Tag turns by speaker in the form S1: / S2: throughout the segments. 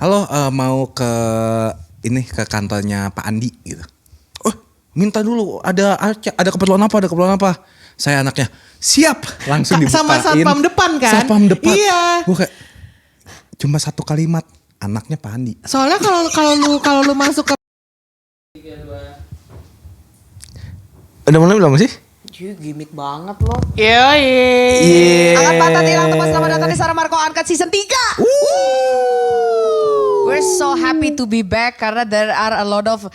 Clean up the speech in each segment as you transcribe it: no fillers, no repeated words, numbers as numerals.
S1: halo mau ke ini ke kantornya Pak Andi gitu. Oh minta dulu ada keperluan apa? Saya anaknya siap langsung dibukain.
S2: Sama satpam depan kan?
S1: Satpam depan.
S2: Iya.
S1: Gue kayak cuma satu kalimat anaknya Pak Andi.
S2: Soalnya kalau lu masuk ke
S1: udah mulai belum sih?
S3: Gimmick banget loh.
S2: Yoi.
S3: Angkat pantat hilang teman, selamat datang di Sarah Marco Angkat season 3. We're so happy to be back karena there are a lot of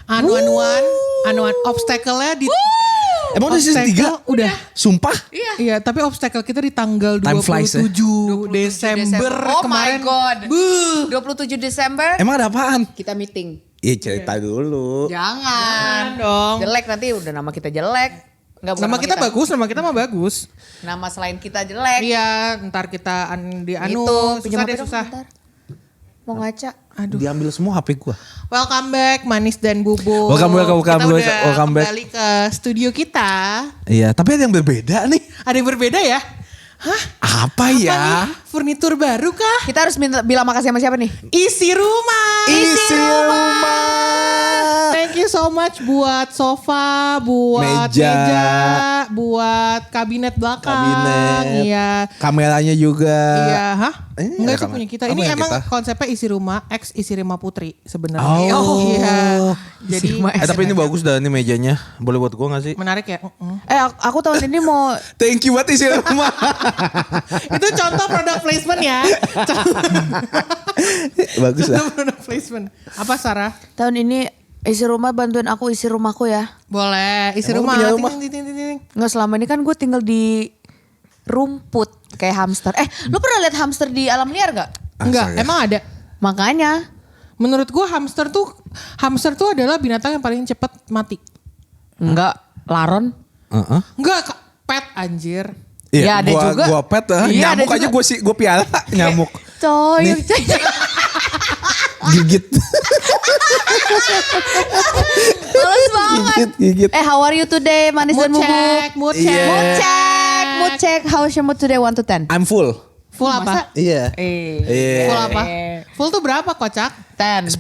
S2: Anuan obstacle-nya di
S1: Emang udah season 3?
S2: Udah.
S1: Sumpah?
S2: Iya, tapi obstacle kita di tanggal
S1: Time flies,
S2: 27 Desember
S3: Oh
S2: kemarin.
S3: my god.
S2: Buh.
S3: 27 Desember
S1: Emang ada apaan?
S3: kita meeting.
S1: Iya cerita dulu.
S3: Jangan
S2: dong.
S3: jelek nanti udah nama kita jelek. Enggak, bukan
S2: Nama kita bagus, nama kita mah bagus.
S3: Nama selain kita jelek.
S2: Iya, ntar kita di
S3: Itu
S2: susah deh
S3: dong
S2: susah.
S3: bentar. Mau ngaca.
S2: Aduh.
S1: Diambil semua HP gua.
S2: Welcome back Manis dan Bubu.
S1: Welcome
S2: Kita
S1: back,
S2: udah
S1: welcome back.
S2: kembali ke studio kita.
S1: Iya, tapi ada yang berbeda nih.
S2: Ada yang berbeda ya? Hah?
S1: Apa ya?
S2: Nih? Furnitur baru kah?
S3: Kita harus bilang makasih sama siapa nih?
S2: Isi rumah.
S1: Isi rumah.
S2: Thank you so much buat sofa, buat meja, buat kabinet belakang. Iya.
S1: Kameranya juga.
S2: Iya, hah? Enggak itu
S1: kamera.
S2: punya kita.
S1: Oh,
S2: Ini
S1: punya
S2: emang
S1: kita.
S2: konsepnya isi rumah X isi rumah putri sebenarnya.
S1: Oh.
S2: Iya. Jadi
S1: Tapi ini bagus dah ini mejanya. Boleh buat gua gak sih?
S2: menarik ya.
S3: Aku tahun ini mau
S1: Thank you buat isi rumah.
S2: Itu contoh product placement ya.
S1: Bagus dah.
S2: Contoh product placement. Apa Sarah?
S3: tahun ini isi rumah bantuin aku isi rumahku ya.
S2: Boleh isi
S1: Emang lu
S2: rumah.
S1: punya rumah?
S2: Ting.
S3: Nggak, selama ini kan gue tinggal di rumput kayak hamster. Lu pernah lihat hamster di alam liar gak?
S2: Enggak,
S1: Astaga.
S2: emang ada.
S3: Makanya.
S2: Menurut gua hamster tuh adalah binatang yang paling cepat mati.
S3: Enggak, laron.
S2: Enggak, pet anjir.
S3: Ya, ada juga.
S1: Gua pet
S3: Iya, ada
S1: nyamuk aja
S3: juga.
S1: gua piara nyamuk.
S3: Coy.
S1: Nih. Gigit.
S3: Males banget.
S1: Gigit.
S3: How are you today, Manis dan
S2: Mood
S3: Bubu?
S2: check, mood check.
S1: Yeah.
S3: Mood check. How's your mood today 1 to 10?
S1: I'm full.
S2: Full apa?
S1: Iya. Iya.
S2: Full apa? Full tuh berapa kocak?
S3: 10.
S1: 1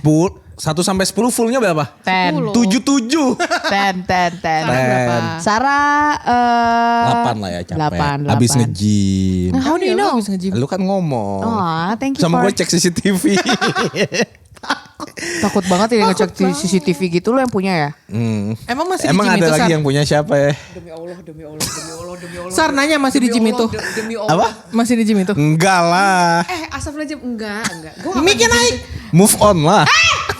S1: sampai 10 fullnya berapa?
S3: 10.
S1: 7.
S3: 10.
S2: Berapa?
S3: Sarah
S1: 8 lah ya capek.
S3: 8.
S1: Abis nge-gym.
S3: How do you know?
S2: Habis nge-gym.
S1: Lu kan ngomong.
S3: Oh, thank you
S1: Sama
S3: for...
S1: gue cek CCTV.
S3: Takut banget ya ngecek di CCTV gitu lo yang punya ya?
S2: Emang masih
S1: Emang
S2: di gym
S1: ada
S2: itu,
S1: lagi
S2: Sar?
S1: yang punya siapa ya?
S3: Demi Allah.
S2: Sar nanya masih di gym itu?
S1: Apa?
S2: Masih di gym itu?
S1: Enggak lah.
S3: Astagfirullahaladzim. Enggak.
S2: Mikir naik.
S1: Move on lah.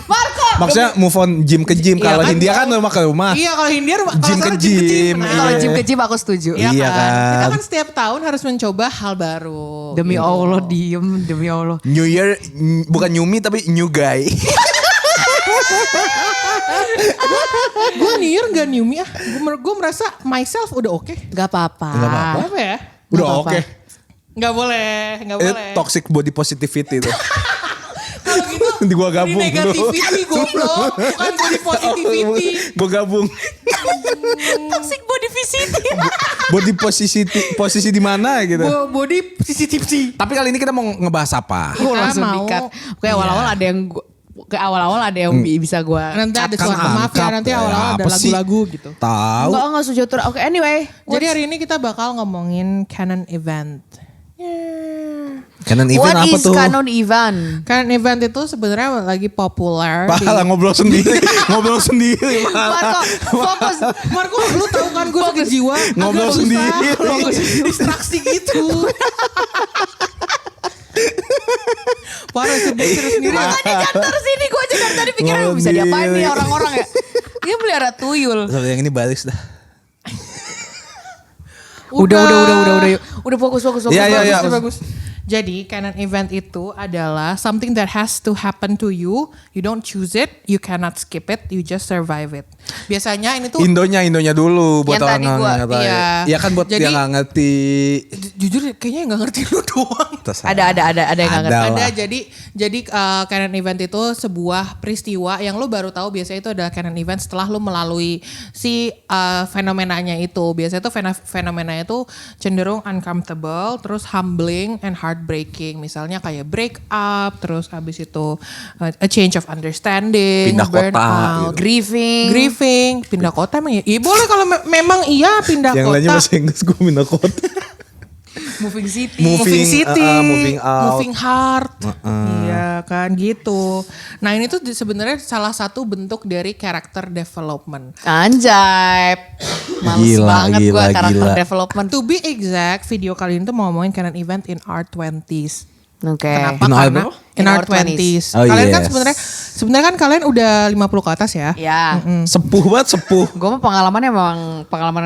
S3: Marco!
S1: Maksudnya move on gym ke gym.
S2: Iya
S1: Kalau
S2: kan?
S1: Hindia kan rumah ke rumah.
S2: Iya kalau Hindia
S1: Gym
S2: kalau
S1: ke
S2: Sarah
S1: gym.
S2: benar.
S3: Kalau
S1: Iya.
S3: gym ke gym aku setuju.
S2: Iya
S1: Iya
S2: kan? Kita
S1: kan.
S2: kan setiap tahun harus mencoba hal baru.
S3: Demi Allah diem, demi Allah.
S1: New Year bukan new me tapi new guy.
S2: Gue New Year gak new me ah. Gue merasa myself udah oke.
S3: Gak apa-apa.
S1: Nggak apa-apa.
S2: Apa ya?
S1: Udah
S3: Nggak apa-apa.
S1: oke.
S2: Gak boleh, gak
S1: Itu
S2: boleh.
S1: toxic body positivity tuh.
S2: Kalau gitu
S1: Di gua gabung
S2: ini negativity goblok, bukan body positivity.
S1: Gue gabung.
S3: Toxic body visit.
S1: Body posisi di mana gitu.
S2: Body CCTV.
S1: Tapi kali ini kita mau ngebahas apa?
S3: Gue langsung
S2: mau.
S3: dikat. Kayak awal-awal ada yang bisa gue.
S2: Nanti ada
S1: Kan
S2: suara maaf ya,
S1: angkat.
S2: nanti awal-awal ada
S1: Apa sih?
S2: lagu-lagu gitu.
S1: Tahu.
S3: Enggak sejahtera. Oke, anyway.
S2: Jadi hari ini kita bakal ngomongin Canon event.
S1: Canon event
S3: What
S1: apa
S3: is
S1: tuh?
S3: Canon event?
S2: Canon event itu sebenarnya lagi populer.
S1: Pahala ngobrol sendiri. Ngobrol sendiri.
S3: Marco, fokus.
S2: Marco, lu tahu kan gue sakit jiwa.
S1: Ngobrol
S2: agak
S1: sendiri.
S2: susah. Distraksi gitu. Parah serius sendiri.
S3: Makanya jangan terus ini gue aja dari tadi pikiran
S1: Ngobrol
S3: bisa diapain
S1: sendiri.
S3: nih orang-orang ya. Dia melihara tuyul.
S1: Sampai yang ini baris dah.
S3: Udah. Udah fokus.
S1: Iya.
S2: Bagus. Jadi Canon event itu adalah something that has to happen to you. You don't choose it, you cannot skip it, you just survive it. Biasanya ini tuh
S1: Indonya dulu buat
S3: Yang
S1: orang
S3: tadi
S1: nggak
S3: gua,
S1: ngerti.
S2: iya.
S1: Iya kan buat
S2: Jadi-
S1: yang nggak ngerti.
S2: jujur kayaknya nggak ngerti lu doang.
S1: Terserah.
S3: Ada yang nggak
S1: Ada
S3: ngerti.
S1: lah.
S2: Ada jadi Canon event itu sebuah peristiwa yang lu baru tahu biasanya itu adalah Canon event setelah lu melalui si fenomenanya itu. Biasanya tuh fenomenanya itu cenderung uncomfortable, terus humbling and heart heartbreaking, misalnya kayak break up, terus abis itu a change of understanding,
S1: Pindah kota,
S2: burnout,
S1: gitu.
S3: Grieving.
S2: pindah kota emang ya? Iya boleh kalau memang iya pindah
S1: Yang
S2: kota.
S1: lainnya bahasa Inggris gue pindah kota.
S3: Moving city.
S2: Moving city,
S1: moving out.
S2: moving heart, iya kan gitu. Nah ini tuh sebenarnya salah satu bentuk dari character development.
S3: Anjay. Males
S1: Gila,
S3: banget gue
S1: gila,
S3: karakter
S1: gila.
S3: development.
S2: To be exact, video kali ini tuh mau ngomongin canon event in our 20s.
S3: Oke.
S2: Kenapa?
S1: In our
S2: Karena
S1: apa?
S2: in our 20s.
S1: Oh,
S2: Kalian kan
S1: yes.
S2: sebenarnya kan kalian udah 50 ke atas ya.
S3: Ya.
S1: Sepuh banget, sepuh.
S3: Gue mah pengalamannya memang pengalaman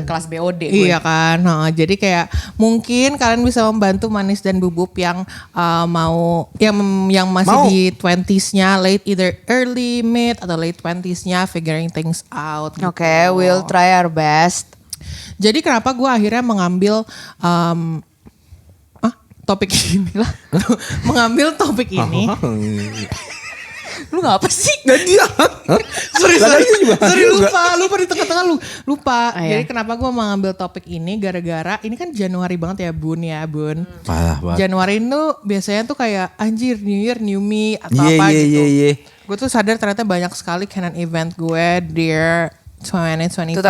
S3: kelas BOD gue.
S2: Iya kan, jadi kayak mungkin kalian bisa membantu Manis dan Bubub yang mau yang masih
S1: Mau.
S2: di 20s-nya, late either early, mid atau late 20s-nya figuring things out. Gitu.
S3: Oke, we'll try our best.
S2: Jadi kenapa gue akhirnya mengambil topik ini lah, mengambil topik ini.
S3: Lu ngapa sih?
S1: Gak dia.
S2: Sorry,
S1: juga.
S2: lupa di tengah-tengah lupa.
S3: Ah, iya.
S2: Jadi kenapa gue mengambil topik ini gara-gara ini kan Januari banget ya Bun.
S1: Parah banget.
S2: Januari itu biasanya tuh kayak anjir New Year New Me atau
S1: Iya,
S2: apa
S1: iya,
S2: gitu.
S1: iya, iya.
S2: Gue tuh sadar ternyata banyak sekali canon event gue Dear 2025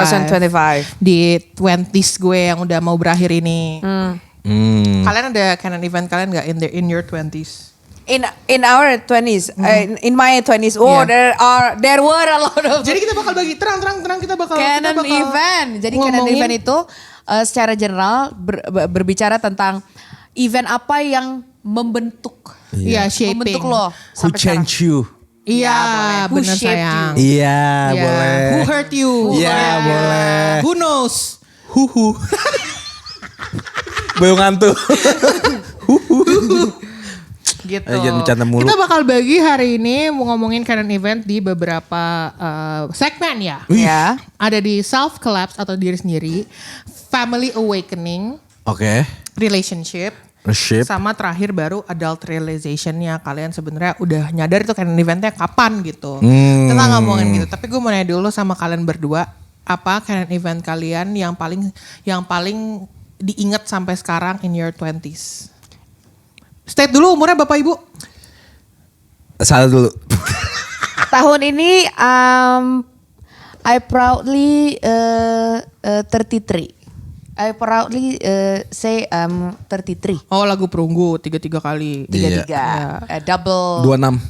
S2: di 20s gue yang udah mau berakhir ini. Kalian ada canon event kalian gak in your 20s?
S3: In our 20s, in my 20s, there were a lot of
S2: Jadi kita bakal bagi terang kita bakal
S3: canon event. Jadi canon
S2: ngomongin-
S3: event itu secara general berbicara tentang event apa yang membentuk,
S2: Iya, shaping.
S3: membentuk lo.
S1: Who
S3: sampai sekarang.
S1: changed you?
S2: Iya,
S3: boleh. Who
S2: bener
S3: shaped
S2: sayang.
S1: Iya,
S2: Iya.
S1: boleh.
S2: Who hurt you?
S1: Iya, boleh.
S2: Who knows?
S1: Huhu. Boyong hantu.
S2: Gitu.
S1: Jangan bercanda mulu.
S2: Kita bakal bagi hari ini mau ngomongin canon event di beberapa segmen ya.
S3: Ya.
S2: Ada di self collapse atau diri sendiri, family awakening,
S1: Oke.
S2: relationship,
S1: Ship.
S2: sama terakhir baru adult realization-nya. Kalian sebenarnya udah nyadar itu canon eventnya kapan gitu. Kita nggak ngomongin gitu. Tapi gue mau nanya dulu sama kalian berdua, apa canon event kalian yang paling diingat sampai sekarang in your 20s? State dulu umurnya Bapak Ibu.
S1: Salah dulu.
S3: Tahun ini I proudly 33. I proudly say 33.
S2: Oh lagu perunggu 33 kali.
S3: 33.
S2: Iya.
S3: Double.
S1: 26.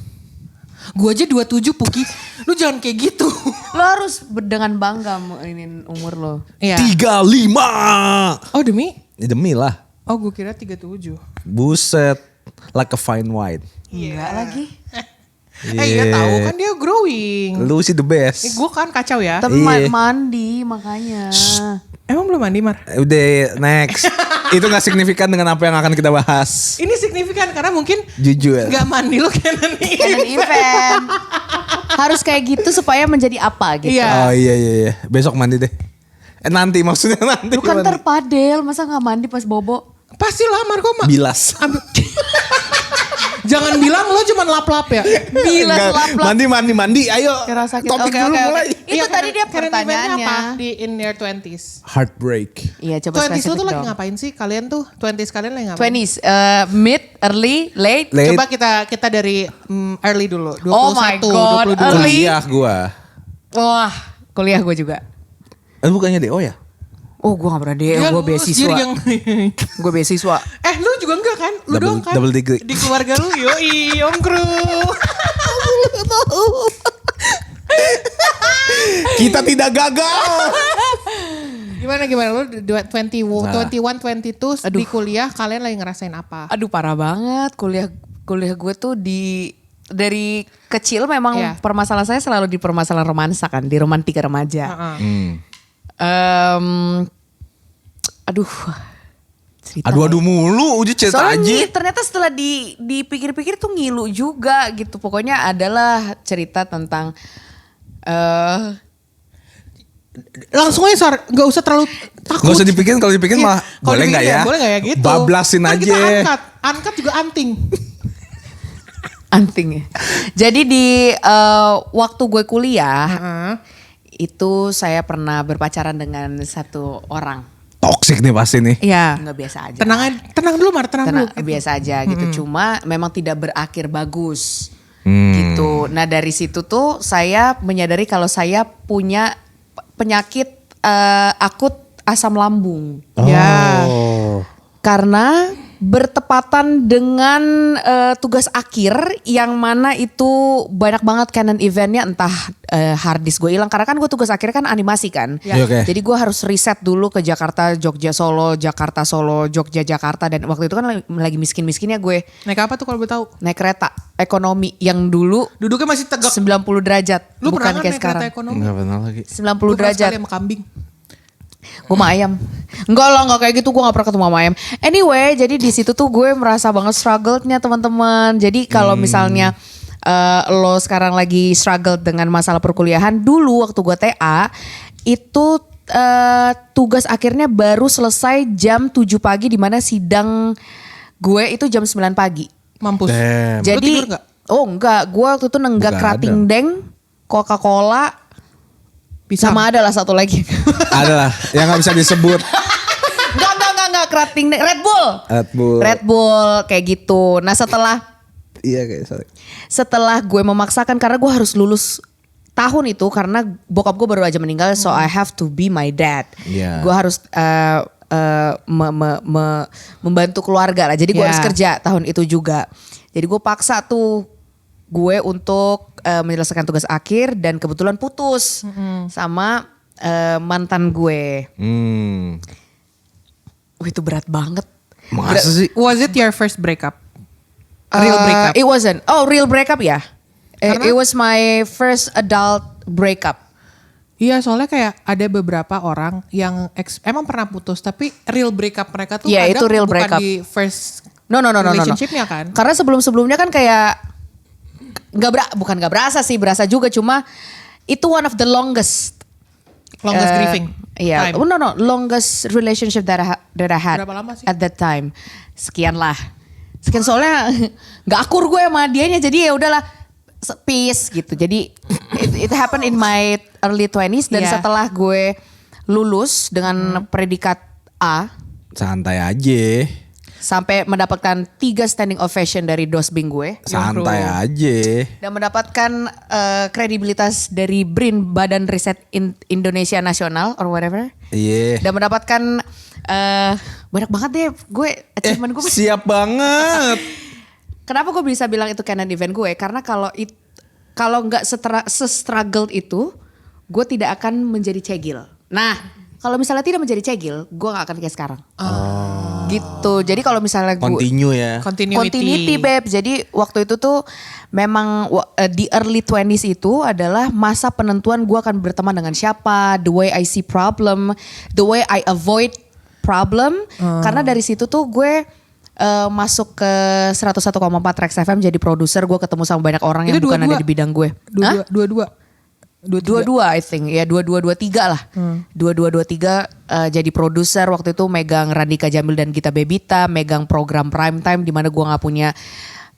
S2: Gue aja 27 Puki. Lu jangan kayak gitu.
S3: Lo harus dengan bangga ini umur lo.
S2: Iya.
S1: 35.
S2: Oh demi?
S1: Ya, demi lah.
S2: Oh gue kira 37.
S1: Buset. Like a fine wine.
S3: Enggak lagi.
S2: Iya tahu kan dia growing.
S1: Lu sih the best.
S2: Gue kan kacau ya.
S3: Tapi
S1: Iya.
S3: mandi makanya.
S2: Emang belum mandi Mar?
S1: Udah next. Itu gak signifikan dengan apa yang akan kita bahas.
S2: Ini signifikan karena mungkin
S1: Jujur.
S2: gak mandi lo canon
S3: Canon event. Harus kayak gitu supaya menjadi apa gitu.
S2: Iya.
S1: Oh iya. Besok mandi deh. Nanti maksudnya nanti.
S3: Lu kan
S1: mandi.
S3: terpadel, masa gak mandi pas bobo?
S2: Pasti lamar kok Mak.
S1: Bilas.
S2: Jangan bilang lo cuma lap-lap ya.
S3: Bilas
S1: Enggak,
S3: lap-lap.
S1: mandi. Ayo.
S3: Kira sakit.
S1: Topik
S3: Oke,
S1: dulu
S3: oke,
S1: mulai.
S3: oke. Itu tadi dia
S2: canon eventnya
S3: pertanyaannya.
S2: apa di in your 20s?
S1: Heartbreak.
S3: Iya coba
S2: 20s lo
S3: spesifik
S2: tuh lagi
S3: dong.
S2: ngapain sih? Kalian tuh 20s kalian lagi ngapain?
S3: 20s, mid, early, late.
S1: Late.
S2: Coba kita dari early dulu. 21,
S3: Oh my God,
S2: 22.
S3: early.
S1: Kuliah gua.
S3: Wah, kuliah gue juga.
S1: Bukannya DO ya?
S3: Oh gue gak pernah deh,
S2: Dia
S3: gue
S2: lulus
S3: beasiswa.
S2: jadi yang
S3: Gue beasiswa.
S2: lu juga enggak kan? Lu
S1: Double-
S2: dong kan?
S1: double degree.
S2: Di keluarga lu, yoi, Om Kru.
S1: Kita tidak gagal.
S2: Gimana lu 21, 22 di kuliah kalian lagi ngerasain apa?
S3: Aduh parah banget, kuliah gue tuh dari kecil memang
S2: Iya.
S3: permasalahan saya selalu di permasalahan romansa kan, di romantika remaja. Aduh, cerita.
S1: Aduh mulu, udah cerita
S3: Soalnya
S1: aja.
S3: ternyata setelah dipikir-pikir tuh ngilu juga gitu. Pokoknya adalah cerita tentang
S2: Langsung aja Sar, gak usah terlalu takut.
S1: Gak usah dipikirin, kalau dipikirin
S2: Iya,
S1: malah
S2: kalau
S1: boleh
S2: dipikirin
S1: nggak ya?
S2: Boleh gak ya gitu.
S1: Bablasin
S2: Kan
S1: aja.
S2: Kita angkat juga anting.
S3: anting ya. Jadi di waktu gue kuliah itu saya pernah berpacaran dengan satu orang.
S1: toxic nih pasti nih.
S2: Iya.
S3: Nggak biasa aja.
S2: Tenang dulu Mar, tenang dulu. Gitu.
S3: Biasa aja gitu. Cuma memang tidak berakhir bagus. Gitu. Nah dari situ tuh saya menyadari kalau saya punya penyakit akut asam lambung.
S2: Ya.
S3: Karena bertepatan dengan tugas akhir yang mana itu banyak banget canon eventnya, entah hard disk gue hilang karena kan gue tugas akhirnya kan animasi kan.
S2: Ya.
S1: Oke.
S3: Jadi gue harus riset dulu ke Jakarta, Jogja, Solo, Jakarta, Solo, Jogja, Jakarta, dan waktu itu kan lagi miskin-miskinnya gue
S2: Naik apa tuh kalau boleh tahu?
S3: naik kereta ekonomi yang dulu
S2: Duduknya masih tegak.
S3: 90 derajat,
S2: Lu
S3: bukan
S2: pernah kan
S3: kayak
S2: naik
S3: sekarang.
S2: kereta ekonomi?
S1: Enggak pernah lagi.
S3: 90
S2: Gue pernah
S3: derajat.
S2: sekali sama kambing.
S3: Gue mah ayam. Enggak lah, enggak kayak gitu. Gue gak pernah ketemu sama ayam. Anyway, jadi di situ tuh gue merasa banget struggle-nya teman-teman. Jadi kalau misalnya lo sekarang lagi struggle dengan masalah perkuliahan, dulu waktu gue TA itu tugas akhirnya baru selesai jam 7 pagi, di mana sidang gue itu jam 9 pagi.
S2: Mampus.
S1: Damn.
S2: Lu
S3: Jadi
S2: tidur nggak?
S3: oh enggak, gue waktu itu nenggak
S1: Begadang.
S3: kerating deng, Coca-Cola,
S2: Pisang.
S3: sama ada lah satu lagi.
S1: Adalah yang nggak bisa disebut.
S3: Enggak kerating deng, Red Bull.
S1: Red Bull.
S3: Kayak gitu. Nah
S1: Iya kayak sorry.
S3: setelah gue memaksakan karena gue harus lulus tahun itu karena bokap gue baru aja meninggal, so I have to be my dad.
S1: Iya.
S3: Gue harus membantu keluarga lah. Jadi gue
S2: Iya.
S3: harus kerja tahun itu juga. Jadi gue paksa tuh gue untuk menyelesaikan tugas akhir dan kebetulan putus sama mantan gue. Wah itu berat banget.
S1: Masa sih?
S2: Was it your first breakup? Real breakup?
S3: It wasn't. Oh, real breakup ya.
S2: Karena-
S3: It was my first adult breakup.
S2: Iya, soalnya kayak ada beberapa orang yang emang pernah putus tapi real breakup mereka tuh
S3: Iya,
S2: kadang
S3: itu real
S2: bukan
S3: breakup.
S2: di first
S3: No.
S2: relationship-nya kan.
S3: Karena sebelum-sebelumnya kan kayak bukan nggak berasa sih, berasa juga, cuma itu one of the longest
S2: grieving
S3: Iya,
S2: time.
S3: no, longest relationship that I had.
S2: Berapa lama sih?
S3: At that time? Sekian soalnya nggak akur gue sama dianya, jadi ya udahlah peace gitu. Jadi it happened in my early 20s dan
S2: Iya.
S3: setelah gue lulus dengan predikat A
S1: Santai aja.
S3: sampai mendapatkan 3 standing ovation dari dosbing gue
S1: Santai aja.
S3: dan mendapatkan kredibilitas dari BRIN, Badan Riset Indonesia Nasional or whatever,
S1: Iya.
S3: dan mendapatkan banyak banget deh gue achievement gue.
S1: Siap banget.
S3: Kenapa gue bisa bilang itu canon event gue? Karena kalau nggak se-struggled itu, gue tidak akan menjadi cegil. Nah, kalau misalnya tidak menjadi cegil, gue nggak akan kayak sekarang. Gitu. Jadi kalau misalnya gue
S1: Continue ya.
S3: continuity babe. Jadi waktu itu tuh memang di early 20s itu adalah masa penentuan gue akan berteman dengan siapa, the way I see problem, the way I avoid problem. Karena dari situ tuh gue masuk ke 101,4 Rex FM jadi produser. Gue ketemu sama banyak orang yang
S2: Itu
S3: bukan
S2: dua-dua.
S3: ada di bidang gue. Hah? Dua-dua I think ya 2223 lah. 2223 jadi produser waktu itu, megang Randika Jamil dan Gita Bebita, megang program prime time di mana gua nggak punya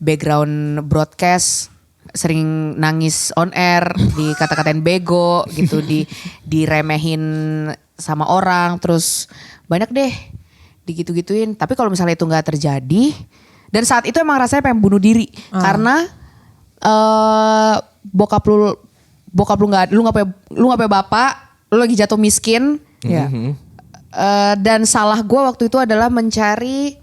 S3: background broadcast, sering nangis on air, dikata-katain bego gitu, diremehin sama orang, terus banyak deh digitu-gituin. Tapi kalau misalnya itu nggak terjadi, dan saat itu emang rasanya pengen bunuh diri karena bokap lu nggak punya bapak, lu lagi jatuh miskin.
S2: Ya.
S3: Dan salah gue waktu itu adalah mencari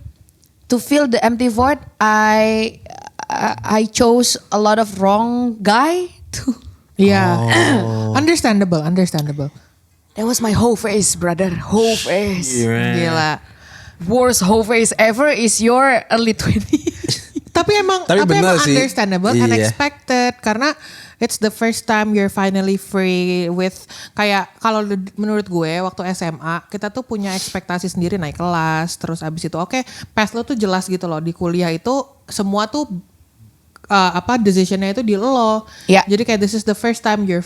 S3: to fill the empty void. I chose a lot of wrong guy.
S2: Iya. Understandable.
S3: That was my whole face, brother. Whole face.
S2: Gila.
S3: Worst whole face ever is your early 20s.
S2: Tapi emang
S1: bener sih.
S2: understandable,
S1: Iya.
S2: unexpected, karena it's the first time you're finally free with, kayak kalau menurut gue waktu SMA kita tuh punya ekspektasi sendiri naik kelas, terus abis itu oke, path lo tuh jelas gitu loh, di kuliah itu semua tuh decisionnya itu di lo.
S3: Ya.
S2: Jadi kayak this is the first time you're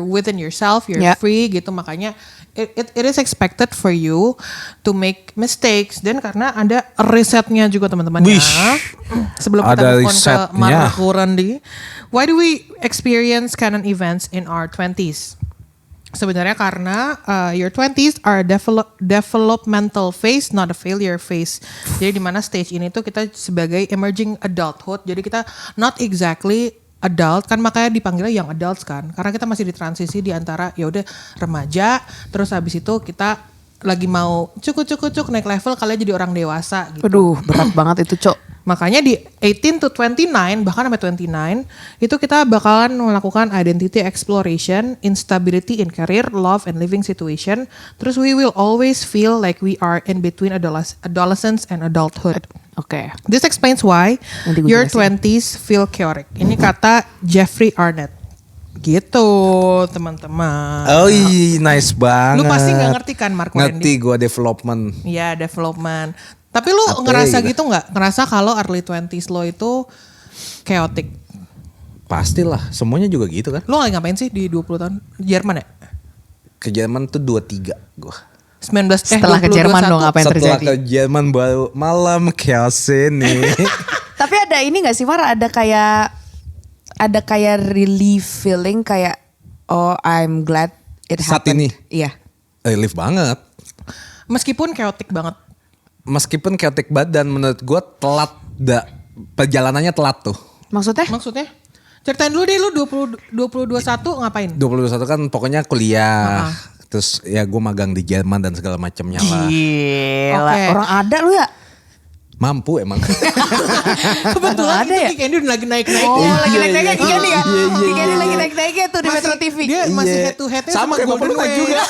S2: within yourself, you're
S3: Ya.
S2: free gitu, makanya it is expected for you to make mistakes. Dan karena ada risetnya juga teman-teman ya.
S1: Wish.
S2: Sebelum kita
S1: Ada
S2: move on ke
S1: risetnya.
S2: Marco Randy, why do we experience canon events in our 20s? Sebenarnya karena your 20s are a developmental phase, not a failure phase. Jadi di mana stage ini tuh kita sebagai emerging adulthood. Jadi kita not exactly adult, kan makanya dipanggilnya young adults kan. Karena kita masih di transisi di antara ya udah remaja, terus habis itu kita lagi mau cuk naik level, kalian jadi orang dewasa gitu.
S3: Aduh, berat banget itu, Cok.
S2: Makanya di 18 to 29 bahkan sampai 29 itu kita bakalan melakukan identity exploration, instability in career, love and living situation. Terus we will always feel like we are in between adolescence and adulthood.
S3: Oke.
S2: This explains why
S3: Nanti gue
S2: your
S3: jelasin.
S2: 20s feel chaotic. Ini kata Jeffrey Arnett. Gitu teman-teman.
S1: Oh iya, nice banget.
S2: Lu pasti nggak ngerti kan Mark Wendy?
S1: Ngerti gue development.
S2: Iya, development. Tapi lu
S1: Apa
S2: ngerasa
S1: gitu?
S2: gitu nggak? Ngerasa kalau early 20s lo itu chaotic?
S1: Pastilah, semuanya juga gitu kan.
S2: Lo lagi ngapain sih di 20 tahun? Jerman ya?
S1: Ke Jerman tuh 23 gue.
S2: 19
S3: Setelah ke
S2: 20,
S3: Jerman
S2: 21.
S3: dong apa yang
S1: Setelah
S3: terjadi?
S1: ke Jerman baru malam chaos ini.
S3: Tapi ada ini gak sih Mar, ada kayak relief feeling kayak oh I'm glad it
S1: Saat
S3: happened.
S1: ini?
S3: Iya.
S1: Relief banget.
S2: Meskipun chaotic banget.
S1: Meskipun chaotic banget dan menurut gue telat, perjalanannya telat tuh.
S3: Maksudnya?
S2: Maksudnya? Ceritain dulu deh lu 21 ngapain?
S1: 21 kan pokoknya kuliah. Terus ya gue magang di Jerman dan segala macamnya lah.
S3: Gila,
S2: Oke.
S3: orang ada lu ya?
S1: Mampu emang.
S2: Kebetulan
S3: Ada
S2: itu
S3: ya?
S2: Kiki Candy udah lagi naik-naik.
S3: Oh,
S2: ya.
S3: lagi naik-naiknya Kiki Candy kan?
S1: Iya,
S3: Kiki Candy lagi naik-naiknya tuh di
S2: Masih-
S3: Metro TV.
S2: Dia masih
S1: Iya.
S2: head to headnya
S1: Sama
S2: sama
S1: kayak bapak
S2: Golden
S1: lu naik
S2: Way.
S1: juga.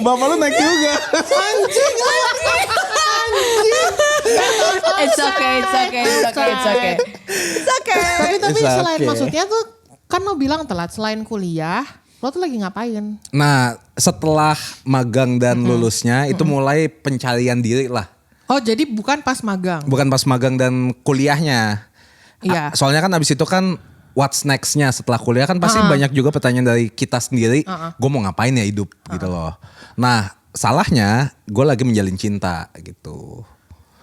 S1: Bapak lu naik juga.
S3: It's okay.
S2: Tapi
S1: It's
S2: selain
S1: okay.
S2: maksudnya tuh kan lo bilang telat, selain kuliah lo tuh lagi ngapain?
S1: Nah setelah magang dan lulusnya itu mulai pencarian diri lah.
S2: Oh jadi bukan pas magang.
S1: Bukan pas magang dan kuliahnya.
S2: Iya.
S1: Soalnya kan abis itu kan what's next-nya setelah kuliah kan pasti banyak juga pertanyaan dari kita sendiri. Gue mau ngapain ya hidup gitu loh. Nah salahnya gue lagi menjalin cinta gitu.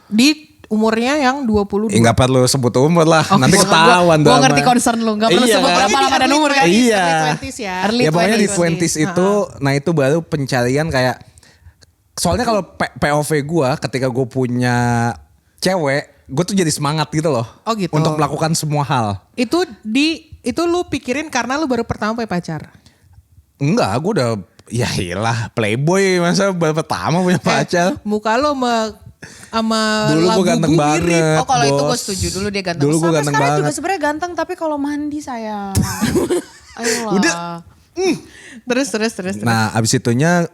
S2: Di umurnya yang 22.
S1: Nggak perlu sebut umur lah, nanti ketahuan
S3: Gue
S1: drama.
S3: ngerti concern lu, gak perlu
S1: Iya
S3: sebut
S1: kan?
S3: berapa lama dan umur kan?
S1: Iya.
S2: Early 20s ya.
S3: Early
S1: Ya pokoknya di
S3: 20s.
S1: 20s itu, nah itu baru pencarian kayak, soalnya kalau POV gue ketika gue punya cewek, gue tuh jadi semangat gitu loh.
S2: Oh gitu.
S1: Untuk melakukan semua hal.
S2: Itu lu pikirin karena lu baru pertama punya pacar.
S1: Enggak, gue udah, ya iyalah playboy masa baru pertama punya pacar.
S2: Muka lo sama
S1: Dulu
S2: labu
S1: gue ganteng
S2: mirip.
S1: banget.
S3: Oh kalau itu gue
S1: bos.
S3: setuju, dulu dia ganteng.
S1: Dulu gue
S3: Sampai
S1: ganteng
S3: sekarang juga
S1: banget.
S3: sebenarnya ganteng tapi kalau mandi sayang. Ayolah.
S1: Udah.
S2: Terus.
S1: Nah abis itunya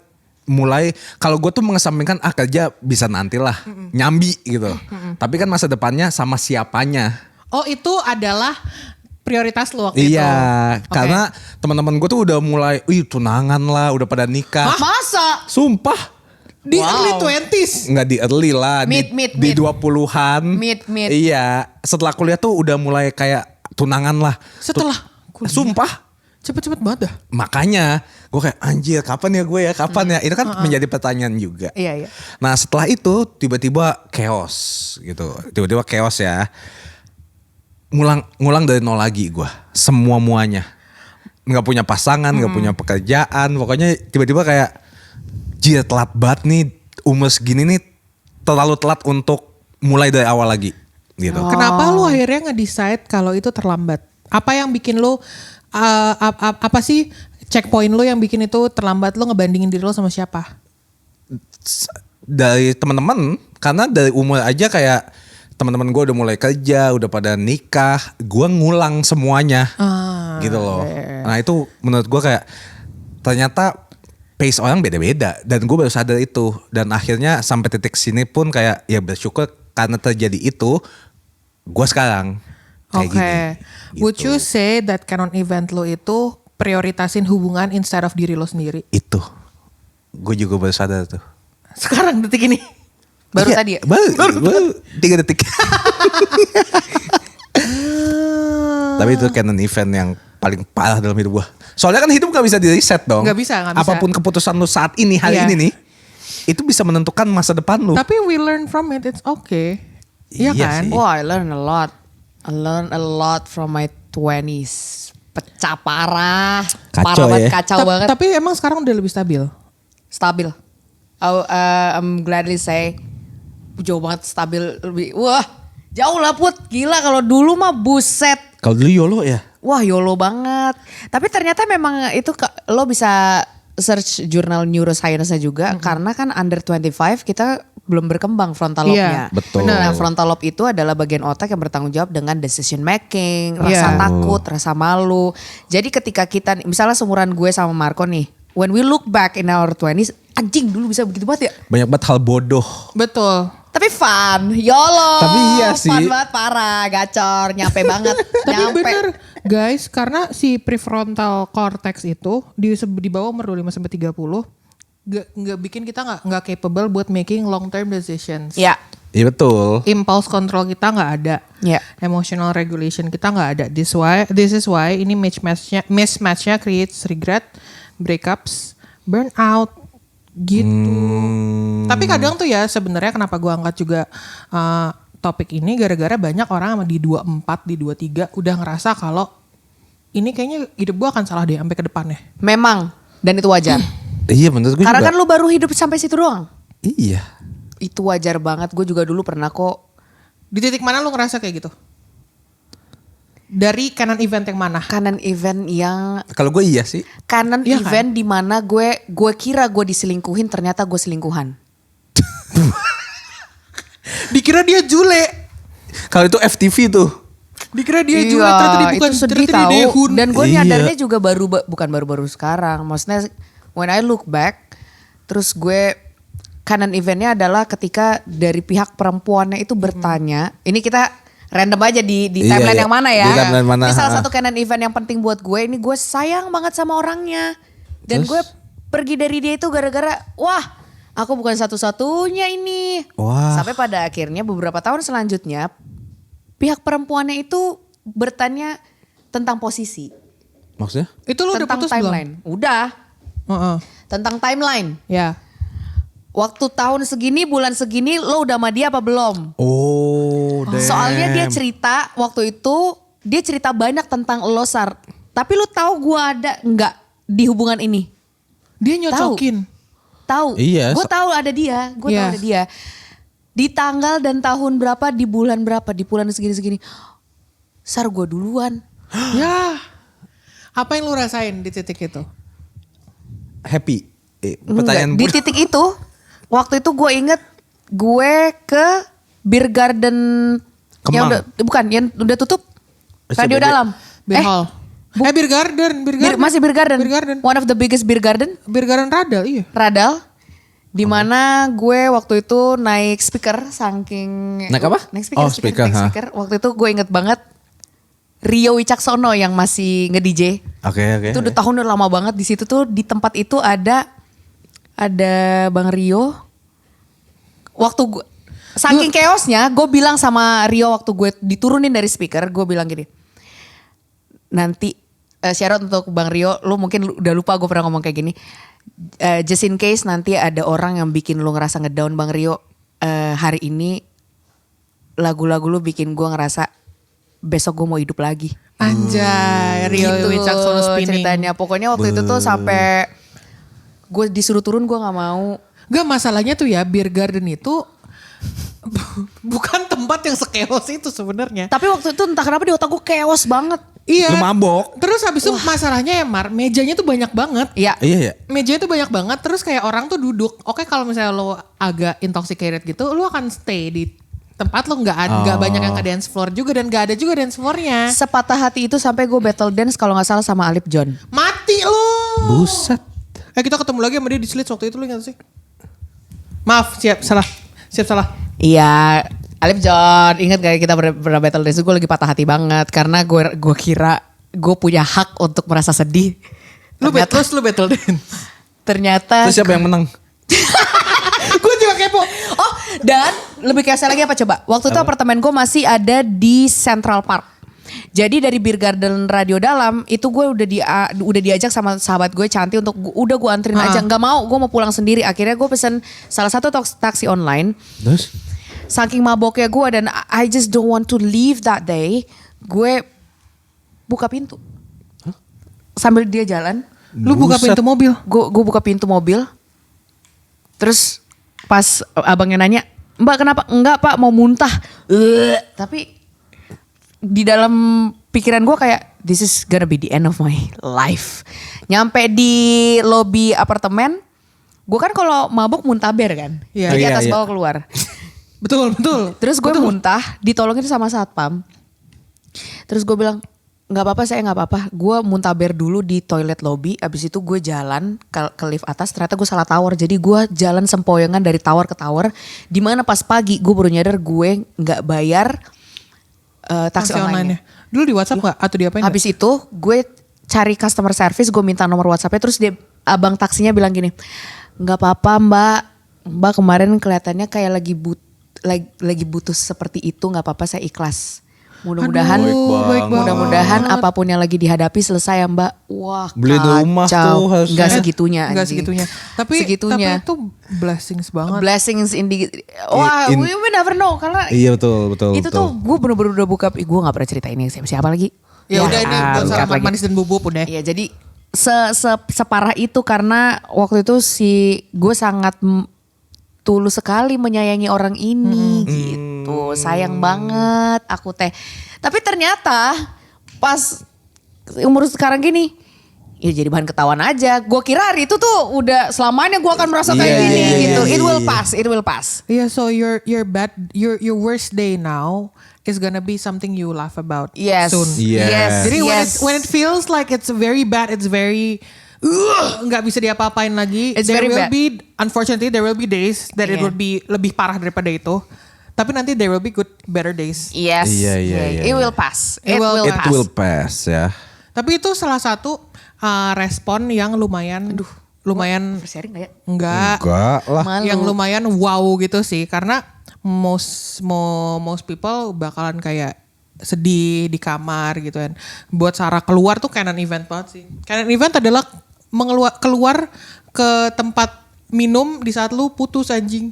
S1: mulai, kalau gue tuh mengesampingkan kerja bisa nantilah, nyambi gitu. Tapi kan masa depannya sama siapanya.
S2: Oh itu adalah prioritas lu waktu itu.
S1: Iya,
S2: Oke.
S1: karena teman-teman gue tuh udah mulai, tunangan lah, udah pada nikah.
S3: Masa?
S1: Sumpah,
S2: Di
S3: Wow.
S2: early 20s.
S1: nggak di early lah,
S3: Mid.
S1: di 20-an.
S3: Mid.
S1: Iya, setelah kuliah tuh udah mulai kayak tunangan lah.
S2: Setelah kuliah?
S1: Sumpah,
S2: Cepet-cepet banget dah.
S1: makanya gue kayak anjir kapan ya gue ya, kapan ya. Itu kan menjadi pertanyaan juga.
S2: Iya.
S1: Nah setelah itu tiba-tiba chaos gitu, tiba-tiba chaos ya. Ngulang dari nol lagi gue, semua-muanya. Nggak punya pasangan, nggak punya pekerjaan, pokoknya tiba-tiba kayak jir telat banget nih, umur segini nih terlalu telat untuk mulai dari awal lagi gitu.
S2: Kenapa lu akhirnya nge-decide kalau itu terlambat? Apa yang bikin lu apa sih checkpoint lu yang bikin itu terlambat? Lu ngebandingin diri lu sama siapa?
S1: Dari teman-teman, karena dari umur aja kayak teman-teman gue udah mulai kerja, udah pada nikah, gue ngulang semuanya gitu loh. Nah itu menurut gue kayak ternyata pace orang beda-beda dan gue baru sadar itu, dan akhirnya sampai titik sini pun kayak ya bersyukur karena terjadi itu gue sekarang kayak
S2: Oke.
S1: gini.
S2: Would
S1: Gitu.
S2: you say that canon event lo itu prioritasin hubungan instead of diri lo sendiri?
S1: Itu gue juga baru sadar tuh.
S2: Sekarang detik ini.
S3: Baru
S1: Iya,
S3: tadi ya?
S1: Baru 3 detik. Tapi itu canon event yang paling parah dalam hidup gue. Soalnya kan hidup gak bisa di reset dong.
S2: Nggak bisa.
S1: Apapun keputusan lu saat ini, hari
S2: Iya.
S1: ini nih, itu bisa menentukan masa depan lu.
S2: Tapi we learn from it, it's okay. Iya
S1: Iya
S2: kan?
S1: sih.
S3: Wah, I learn a lot. I learn a lot from my 20s. Pecah parah.
S1: Kacau
S3: Parah banget,
S1: ya.
S3: kacau banget.
S2: Tapi emang sekarang udah lebih stabil.
S3: Stabil. I'm gladly say jauh banget stabil lebih. Wah, jauh lah Put. Gila kalau dulu mah buset.
S1: Kalau dulu YOLO ya.
S3: Wah, YOLO banget. Tapi ternyata memang itu lo bisa search jurnal neuroscience-nya juga karena kan under 25 kita belum berkembang frontal lobe-nya.
S2: Iya,
S1: betul.
S3: Nah, frontal lobe itu adalah bagian otak yang bertanggung jawab dengan decision making, rasa
S2: Iya.
S3: takut, rasa malu. Jadi ketika kita misalnya seumuran gue sama Marco nih, when we look back in our 20s, anjing dulu bisa begitu banget ya.
S1: Banyak banget hal bodoh.
S2: Betul.
S3: Tapi fun, YOLO.
S1: Tapi iya sih.
S3: Fun banget, parah, gacor, nyampe banget.
S2: Tapi
S3: nyampe.
S2: bener guys, karena si prefrontal cortex itu di bawah umur 25 sampai 30 nggak bikin kita nggak capable buat making long term decisions.
S3: Ya,
S1: Iya betul.
S2: Impulse control kita nggak ada.
S3: ya.
S2: Emotional regulation kita nggak ada. This is why ini mismatchnya creates regret, breakups, burnout gitu. Tapi kadang tuh ya sebenarnya kenapa gua angkat juga topik ini gara-gara banyak orang di 24, di 23 udah ngerasa kalau ini kayaknya hidup gua akan salah deh sampai ke depannya.
S3: Memang, dan itu wajar.
S1: Iya menurut gue
S3: Karena
S1: juga.
S3: kan lu baru hidup sampai situ doang.
S1: Iya.
S3: Itu wajar banget, gue juga dulu pernah kok.
S2: Di titik mana lu ngerasa kayak gitu? Dari canon event yang mana?
S3: Kanan event yang
S1: Kalau gue iya sih.
S3: kanan
S2: Iya
S3: event di mana gue kira gue diselingkuhin, ternyata gue selingkuhan.
S2: Dikira dia jule.
S1: Kalau itu FTV tuh.
S2: Dikira dia jule ternyata dia bukan,
S3: itu sedih
S2: ternyata dia
S3: tahu.
S2: dehun.
S3: Dan gue
S1: Iya.
S3: nyadarnya juga bukan baru-baru sekarang. Maksudnya when I look back, terus gue kanan eventnya adalah ketika dari pihak perempuannya itu bertanya. Ini kita random aja di
S1: Iya,
S3: timeline
S1: iya.
S3: yang mana ya.
S1: Di timeline mana,
S3: Ini salah
S1: ha.
S3: satu kanan event yang penting buat gue. Ini gue sayang banget sama orangnya. Dan
S1: Terus?
S3: gue pergi dari dia itu gara-gara wah aku bukan satu-satunya ini.
S1: Wah.
S3: Sampai pada akhirnya beberapa tahun selanjutnya pihak perempuannya itu bertanya tentang posisi.
S1: Maksudnya?
S2: Itu lu udah
S3: tentang
S2: putus
S3: timeline. Udah.
S2: Heeh.
S3: Tentang timeline.
S2: Ya.
S3: Waktu tahun segini, bulan segini lo udah sama dia apa belum?
S1: Oh, damn.
S3: Soalnya dia cerita waktu itu dia cerita banyak tentang lo Sar. Tapi lo tahu gue ada nggak di hubungan ini?
S2: Dia nyocokin.
S3: Tahu.
S1: Iya,
S3: Gue tahu ada dia. Gue tahu
S2: Iya.
S3: ada dia. Di tanggal dan tahun berapa, di bulan berapa, di bulan segini-segini. Sar gue duluan.
S2: Ya. Apa yang lu rasain di titik itu?
S1: Happy.
S3: Enggak,
S1: Pertanyaan
S3: di titik itu, waktu itu gue inget gue ke Beer Garden yang
S1: Kemang.
S3: bukan yang udah tutup Radio
S1: SCBD.
S3: Dalam.
S2: Beer Hall. Beer Garden.
S3: Masih Beer Garden.
S2: Beer Garden.
S3: One of the biggest beer garden,
S2: Beer Garden Radal, iya.
S3: Radal. Di mana gue waktu itu naik speaker saking
S1: Naik apa?
S3: Naik speaker,
S1: Oh, speaker,
S3: naik
S1: ha.
S3: speaker. Waktu itu gue inget banget Rio Wicaksono yang masih nge-DJ.
S1: Oke.
S3: Itu udah tahun udah lama banget. Di situ tuh di tempat itu ada Bang Rio. Waktu gue saking chaosnya, gue bilang sama Rio waktu gue diturunin dari speaker, gue bilang gini. Nanti shout out untuk Bang Rio, lu mungkin udah lupa gue pernah ngomong kayak gini. Just in case nanti ada orang yang bikin lu ngerasa ngedown Bang Rio, hari ini lagu-lagu lu bikin gue ngerasa besok gue mau hidup lagi.
S2: Anjay, Rio
S3: Gitu
S2: Wicaksono spinning.
S3: ceritanya. Pokoknya waktu itu tuh sampai gue disuruh turun gue nggak mau.
S2: Gak, masalahnya tuh ya Beer Garden itu bukan tempat yang sekeos itu sebenarnya.
S3: Tapi waktu itu entah kenapa di otak gue chaos banget.
S2: Iya.
S1: Lu mabok.
S2: Terus habis itu masalahnya ya Mar, mejanya tuh banyak banget.
S3: Iya.
S1: Iya ya.
S2: Mejanya tuh banyak banget, terus kayak orang tuh duduk. Oke, kalau misalnya lo agak intoxicated gitu, lo akan stay di tempat lo, nggak banyak yang ke dance floor juga, dan nggak ada juga dance floornya.
S3: Sepatah hati itu sampai gue battle dance kalau nggak salah sama Alip John.
S2: Mati lo.
S1: Buset.
S2: Kita ketemu lagi sama dia di Slits waktu itu, lo ingat sih? Maaf, siap salah.
S3: Iya, Alip John, ingat gak kita pernah battle dance? Gue lagi patah hati banget karena gue kira gue punya hak untuk merasa sedih.
S2: Lu battle dance.
S3: Ternyata
S1: Terus siapa yang menang?
S2: Gue juga kepo.
S3: Oh, dan lebih kayak lagi apa coba? Waktu itu apartemen gue masih ada di Central Park. Jadi dari Beer Garden Radio Dalam itu gue udah diajak sama sahabat gue Cantik untuk udah gue anterin aja. Nggak mau, gue mau pulang sendiri. Akhirnya gue pesen salah satu taksi online.
S1: Terus?
S3: Saking maboknya gue dan I just don't want to leave that day. Gue buka pintu. sambil dia jalan.
S2: Lu buka
S1: Buset.
S2: pintu mobil.
S3: Gue buka pintu mobil. Terus pas abangnya nanya, Mbak kenapa? Enggak Pak, mau muntah. Tapi di dalam pikiran gue kayak, this is gonna be the end of my life. Nyampe di lobi apartemen, gue kan kalau mabuk muntaber kan.
S2: Iya.
S3: Jadi
S1: Iya,
S3: atas
S1: iya.
S3: bawah keluar.
S2: Betul.
S3: Terus gue muntah, ditolongin sama satpam. Terus gue bilang, nggak apa-apa saya nggak apa-apa. Gue muntaber dulu di toilet lobby. Abis itu gue jalan ke lift atas. Ternyata gue salah tower. Jadi gue jalan sempoyongan dari tower ke tower. Dimana pas pagi gue baru nyadar gue nggak bayar taksi online-nya.
S2: Dulu di WhatsApp nggak atau di apa?
S3: Habis itu gue cari customer service. Gue minta nomor WhatsApp-nya. Terus dia abang taksinya bilang gini, nggak apa-apa Mbak kemarin kelihatannya kayak lagi butuh seperti itu, nggak apa-apa saya ikhlas. Mudah-mudahan
S2: baik banget.
S3: mudah-mudahan apapun yang lagi dihadapi selesai ya Mbak. Wah,
S1: Beli di rumah tuh harusnya.
S3: Enggak segitunya.
S2: Enggak
S3: anjing.
S2: segitunya. Tapi itu blessings banget.
S3: Blessings in the wah, we never know karena
S1: Iya betul.
S3: itu tuh gue bener-bener udah buka. Gue nggak pernah cerita ini siapa lagi.
S2: Ya udah ini buat
S3: bukan
S2: sarapan
S3: lagi.
S2: manis dan bubuk udah.
S3: Iya jadi separah itu karena waktu itu gue sangat tulus sekali menyayangi orang ini gitu. Sayang banget aku teh. Tapi ternyata pas umur sekarang gini, ya jadi bahan ketahuan aja. Gue kira hari itu tuh udah selamanya gue akan merasa kayak gini gitu. It will pass.
S2: Yeah, so your worst day now is gonna be something you laugh about
S3: Yes.
S2: soon.
S1: Yes.
S2: Jadi
S3: Yes.
S2: when it feels like it's very bad, it's very nggak bisa diapa-apain lagi.
S3: It's
S2: there
S3: very
S2: will
S3: bad.
S2: be unfortunately there will be days that it
S3: Yeah.
S2: would be lebih parah daripada itu. Tapi nanti there will be better days.
S3: Yes.
S1: Iya.
S3: It will pass.
S2: It will
S1: It will pass ya.
S2: Tapi itu salah satu respon yang lumayan
S3: Sharing gak ya?
S2: enggak
S1: Enggak lah.
S3: Malu.
S2: yang lumayan wow gitu sih karena most people bakalan kayak sedih di kamar gitu kan. Buat Sarah keluar tuh canon event banget sih. Canon event adalah keluar ke tempat minum di saat lu putus anjing.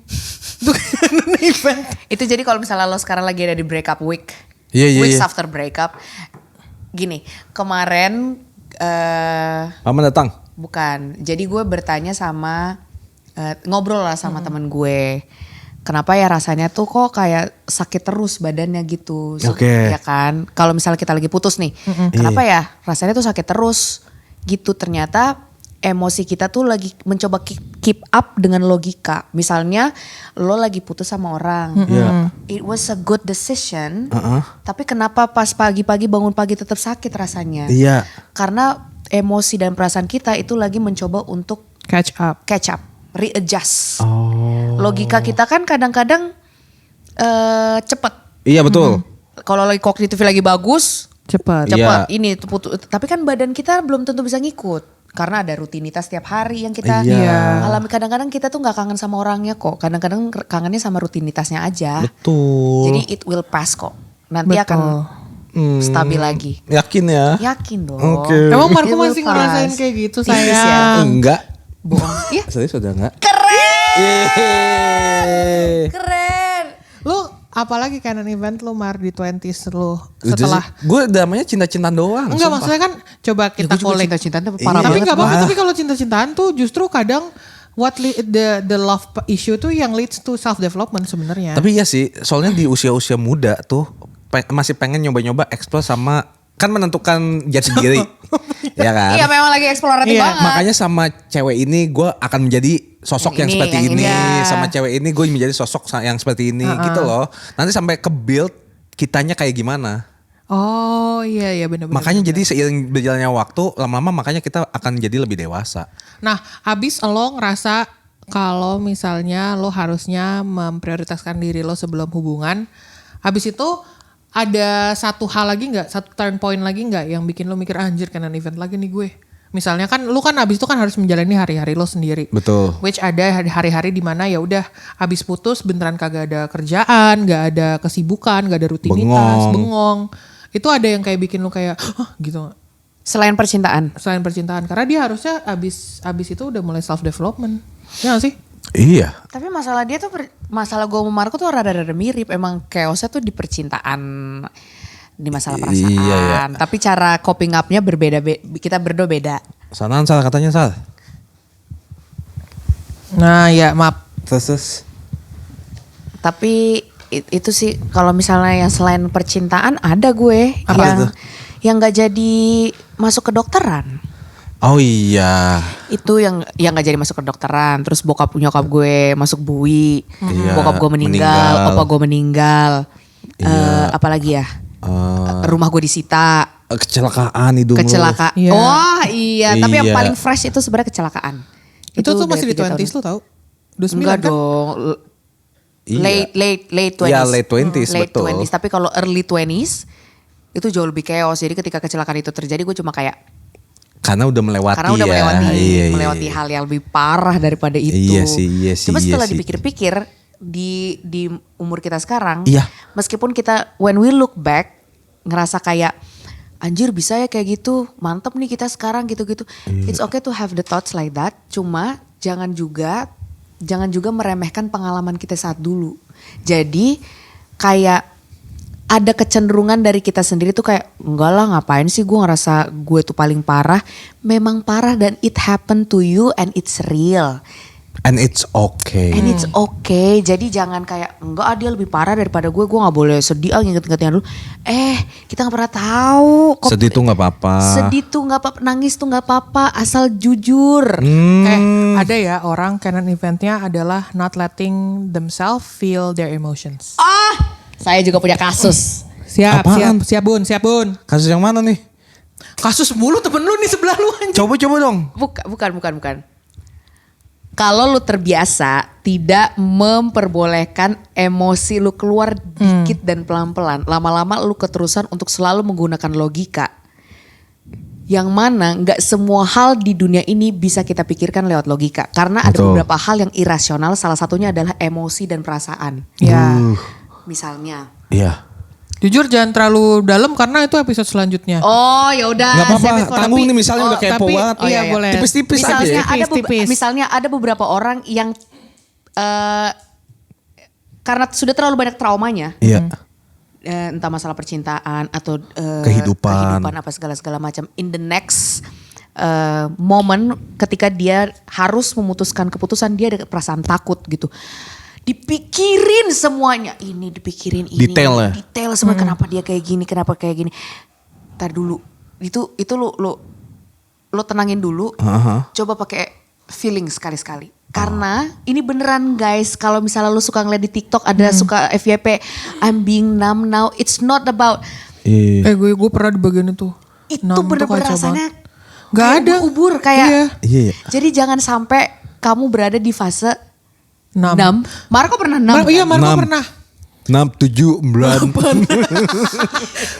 S2: Itu canon event.
S3: Itu jadi kalau misalnya lo sekarang lagi ada di breakup week.
S1: Iya.
S3: Weeks after breakup. Gini, kemarin
S1: Mama datang.
S3: bukan. Jadi gue bertanya sama ngobrol lah sama temen gue. Kenapa ya rasanya tuh kok kayak sakit terus badannya gitu.
S1: Oke.
S3: Ya kan? Kalau misalnya kita lagi putus nih. Kenapa ya rasanya tuh sakit terus gitu. Ternyata emosi kita tuh lagi mencoba keep up dengan logika. Misalnya lo lagi putus sama orang.
S1: Iya.
S3: It was a good decision. Tapi kenapa pas pagi-pagi bangun pagi tetap sakit rasanya?
S1: Iya.
S3: Karena emosi dan perasaan kita itu lagi mencoba untuk
S2: Catch up.
S3: readjust.
S1: Oh.
S3: Logika kita kan kadang-kadang cepet.
S1: Iya betul.
S3: Kalau lagi kognitif lagi bagus,
S2: Cepat.
S1: Iya.
S3: cepet. Ini tuh tapi kan badan kita belum tentu bisa ngikut. Karena ada rutinitas tiap hari yang kita
S1: Iya.
S3: alami. Kadang-kadang kita tuh gak kangen sama orangnya kok. Kadang-kadang kangennya sama rutinitasnya aja.
S1: Betul.
S3: Jadi it will pass kok. Nanti
S2: Betul.
S3: akan stabil lagi.
S1: Yakin ya?
S3: Yakin dong.
S1: Oke.
S2: Emang Marco
S3: It will
S2: masih
S3: pass.
S2: ngerasain kayak gitu
S3: Tipis ya.
S2: sayang.
S1: Enggak.
S3: Bohong. Iya.
S1: Serius udah enggak?
S3: Keren.
S2: Lu apalagi canon event lu Mar di 20s lu setelah
S1: Gue damanya cinta-cintaan doang.
S2: enggak
S1: sumpah.
S2: maksudnya kan coba kita kolek.
S3: cinta-cintaan tapi
S1: Iya.
S3: parah
S2: Tapi
S3: banget.
S2: enggak apa-apa
S1: Wah.
S2: tapi kalau cinta-cintaan tuh justru kadang the love issue tuh yang leads to self development sebenarnya.
S1: Tapi iya sih, soalnya di usia-usia muda tuh masih pengen nyoba-nyoba explore sama kan menentukan jati diri. Ya kan?
S3: Iya memang lagi eksploratif
S2: Iya.
S3: banget.
S1: Makanya sama cewek ini gue akan menjadi sosok yang
S3: Yang ini,
S1: seperti
S3: yang
S1: ini.
S3: ini.
S1: Sama cewek ini gue menjadi sosok yang seperti ini gitu loh. Nanti sampai ke build kitanya kayak gimana.
S2: Oh iya benar-benar.
S1: Makanya jadi seiring berjalannya waktu lama-lama makanya kita akan jadi lebih dewasa.
S2: Nah, abis lo ngerasa kalau misalnya lo harusnya memprioritaskan diri lo sebelum hubungan, abis itu ada satu hal lagi nggak, satu turn point lagi nggak yang bikin lo mikir anjir canon event lagi nih gue. Misalnya kan lo kan abis itu kan harus menjalani hari-hari lo sendiri.
S1: Betul.
S2: Which ada hari-hari di mana ya udah abis putus beneran kagak ada kerjaan, nggak ada kesibukan, nggak ada rutinitas, bengong. Itu ada yang kayak bikin lo kayak gitu.
S3: Selain percintaan.
S2: Selain percintaan karena dia harusnya abis itu udah mulai self development. Ya gak sih?
S1: Iya.
S3: Tapi masalah dia tuh masalah gue sama Marco tuh rada-rada mirip. Emang chaosnya tuh di percintaan. di masalah perasaan.
S1: Iya.
S3: Tapi cara coping up-nya berbeda, kita berdua beda.
S1: Sanan salah katanya Sal.
S2: Nah ya maaf.
S1: Terus.
S3: Tapi itu sih kalau misalnya yang selain percintaan ada gue
S1: Apa itu?
S3: yang nggak jadi masuk ke dokteran.
S1: Oh iya.
S3: Itu yang nggak jadi masuk ke dokteran. Terus bokap nyokap gue masuk bui,
S1: Iya,
S3: bokap gue meninggal, opa gue meninggal.
S1: Iya.
S3: Apalagi ya? Rumah gue disita.
S1: Kecelakaan hidung lu.
S3: Kecelakaan.
S2: Iya.
S3: Oh iya. Tapi yang
S1: Iya.
S3: paling fresh itu sebenarnya kecelakaan.
S2: Itu tuh masih di
S3: udah
S2: 20s
S3: 3
S2: lu tau? 29
S3: Enggak
S2: kan?
S3: dong.
S1: Iya.
S3: Late 20s.
S1: Iya, late 20s,
S3: Late
S1: betul.
S3: 20s. Tapi kalau early 20s itu jauh lebih chaos. Jadi ketika kecelakaan itu terjadi gue cuma kayak
S1: Karena udah melewati
S3: karena udah
S1: ya.
S3: melewati hal yang lebih parah daripada itu.
S1: Iya sih.
S3: Cuma setelah dipikir-pikir di umur kita sekarang,
S1: Iya.
S3: meskipun kita when we look back ngerasa kayak anjir bisa ya kayak gitu, mantep nih kita sekarang gitu-gitu.
S1: Iya.
S3: It's okay to have the thoughts like that. Cuma jangan juga meremehkan pengalaman kita saat dulu. Jadi kayak ada kecenderungan dari kita sendiri tuh kayak enggak lah ngapain sih gue ngerasa gue tuh paling parah. Memang parah dan it happened to you and it's real.
S1: And it's okay.
S3: And it's okay. Jadi jangan kayak enggak dia lebih parah daripada gue gak boleh sedih inget-ingetnya dulu. Kita gak pernah tahu.
S1: Sedih tuh gak apa-apa.
S3: Sedih tuh gak apa-apa, nangis tuh gak apa-apa asal jujur.
S2: Ada ya orang canon eventnya adalah not letting themselves feel their emotions.
S3: Saya juga punya kasus.
S2: Siap
S1: Apaan?
S2: siap bun.
S1: Kasus yang mana nih?
S2: Kasus mulu temen lu nih sebelah lu anjing.
S1: Coba dong.
S3: Bukan. Kalau lu terbiasa tidak memperbolehkan emosi lu keluar dikit dan pelan-pelan, lama-lama lu keterusan untuk selalu menggunakan logika. Yang mana nggak semua hal di dunia ini bisa kita pikirkan lewat logika. Karena ada
S1: Betul.
S3: beberapa hal yang irasional, salah satunya adalah emosi dan perasaan.
S2: Ya.
S3: Misalnya.
S1: Iya.
S2: Jujur jangan terlalu dalam karena itu episode selanjutnya.
S3: Oh ya udah.
S1: Gak apa-apa,
S3: save it for-
S1: tanggung nih misalnya udah kepo
S2: tapi-
S1: banget.
S2: iya, boleh.
S1: Tipis-tipis aja
S3: Misalnya
S1: ya.
S3: ada
S2: Tipis-tipis.
S3: misalnya ada beberapa orang yang karena sudah terlalu banyak traumanya,
S1: Iya.
S3: entah masalah percintaan atau
S1: Kehidupan.
S3: apa segala macam. In the next moment ketika dia harus memutuskan keputusan, dia ada perasaan takut gitu. Dipikirin semuanya, dipikirin ini,
S1: Detail ya?
S3: detail semua. Kenapa dia kayak gini, kenapa kayak gini. Ntar dulu, itu lo tenangin dulu. Coba pakai feeling sekali-sekali. Karena ini beneran guys, kalau misalnya lo suka ngeliat di TikTok ada suka FYP, I'm being numb now. It's not about
S1: Iya.
S2: Gue pernah di bagian itu.
S3: itu
S2: Numb tuh
S3: bener-bener
S2: kacau
S3: rasanya
S2: banget. Gak ada.
S3: ubur kayak.
S1: Iya.
S3: Jadi jangan sampai kamu berada di fase
S2: Numb.
S3: numb. Marco pernah numb.
S2: Iya Marco
S1: Enam.
S2: pernah.
S1: 6, 7, 9.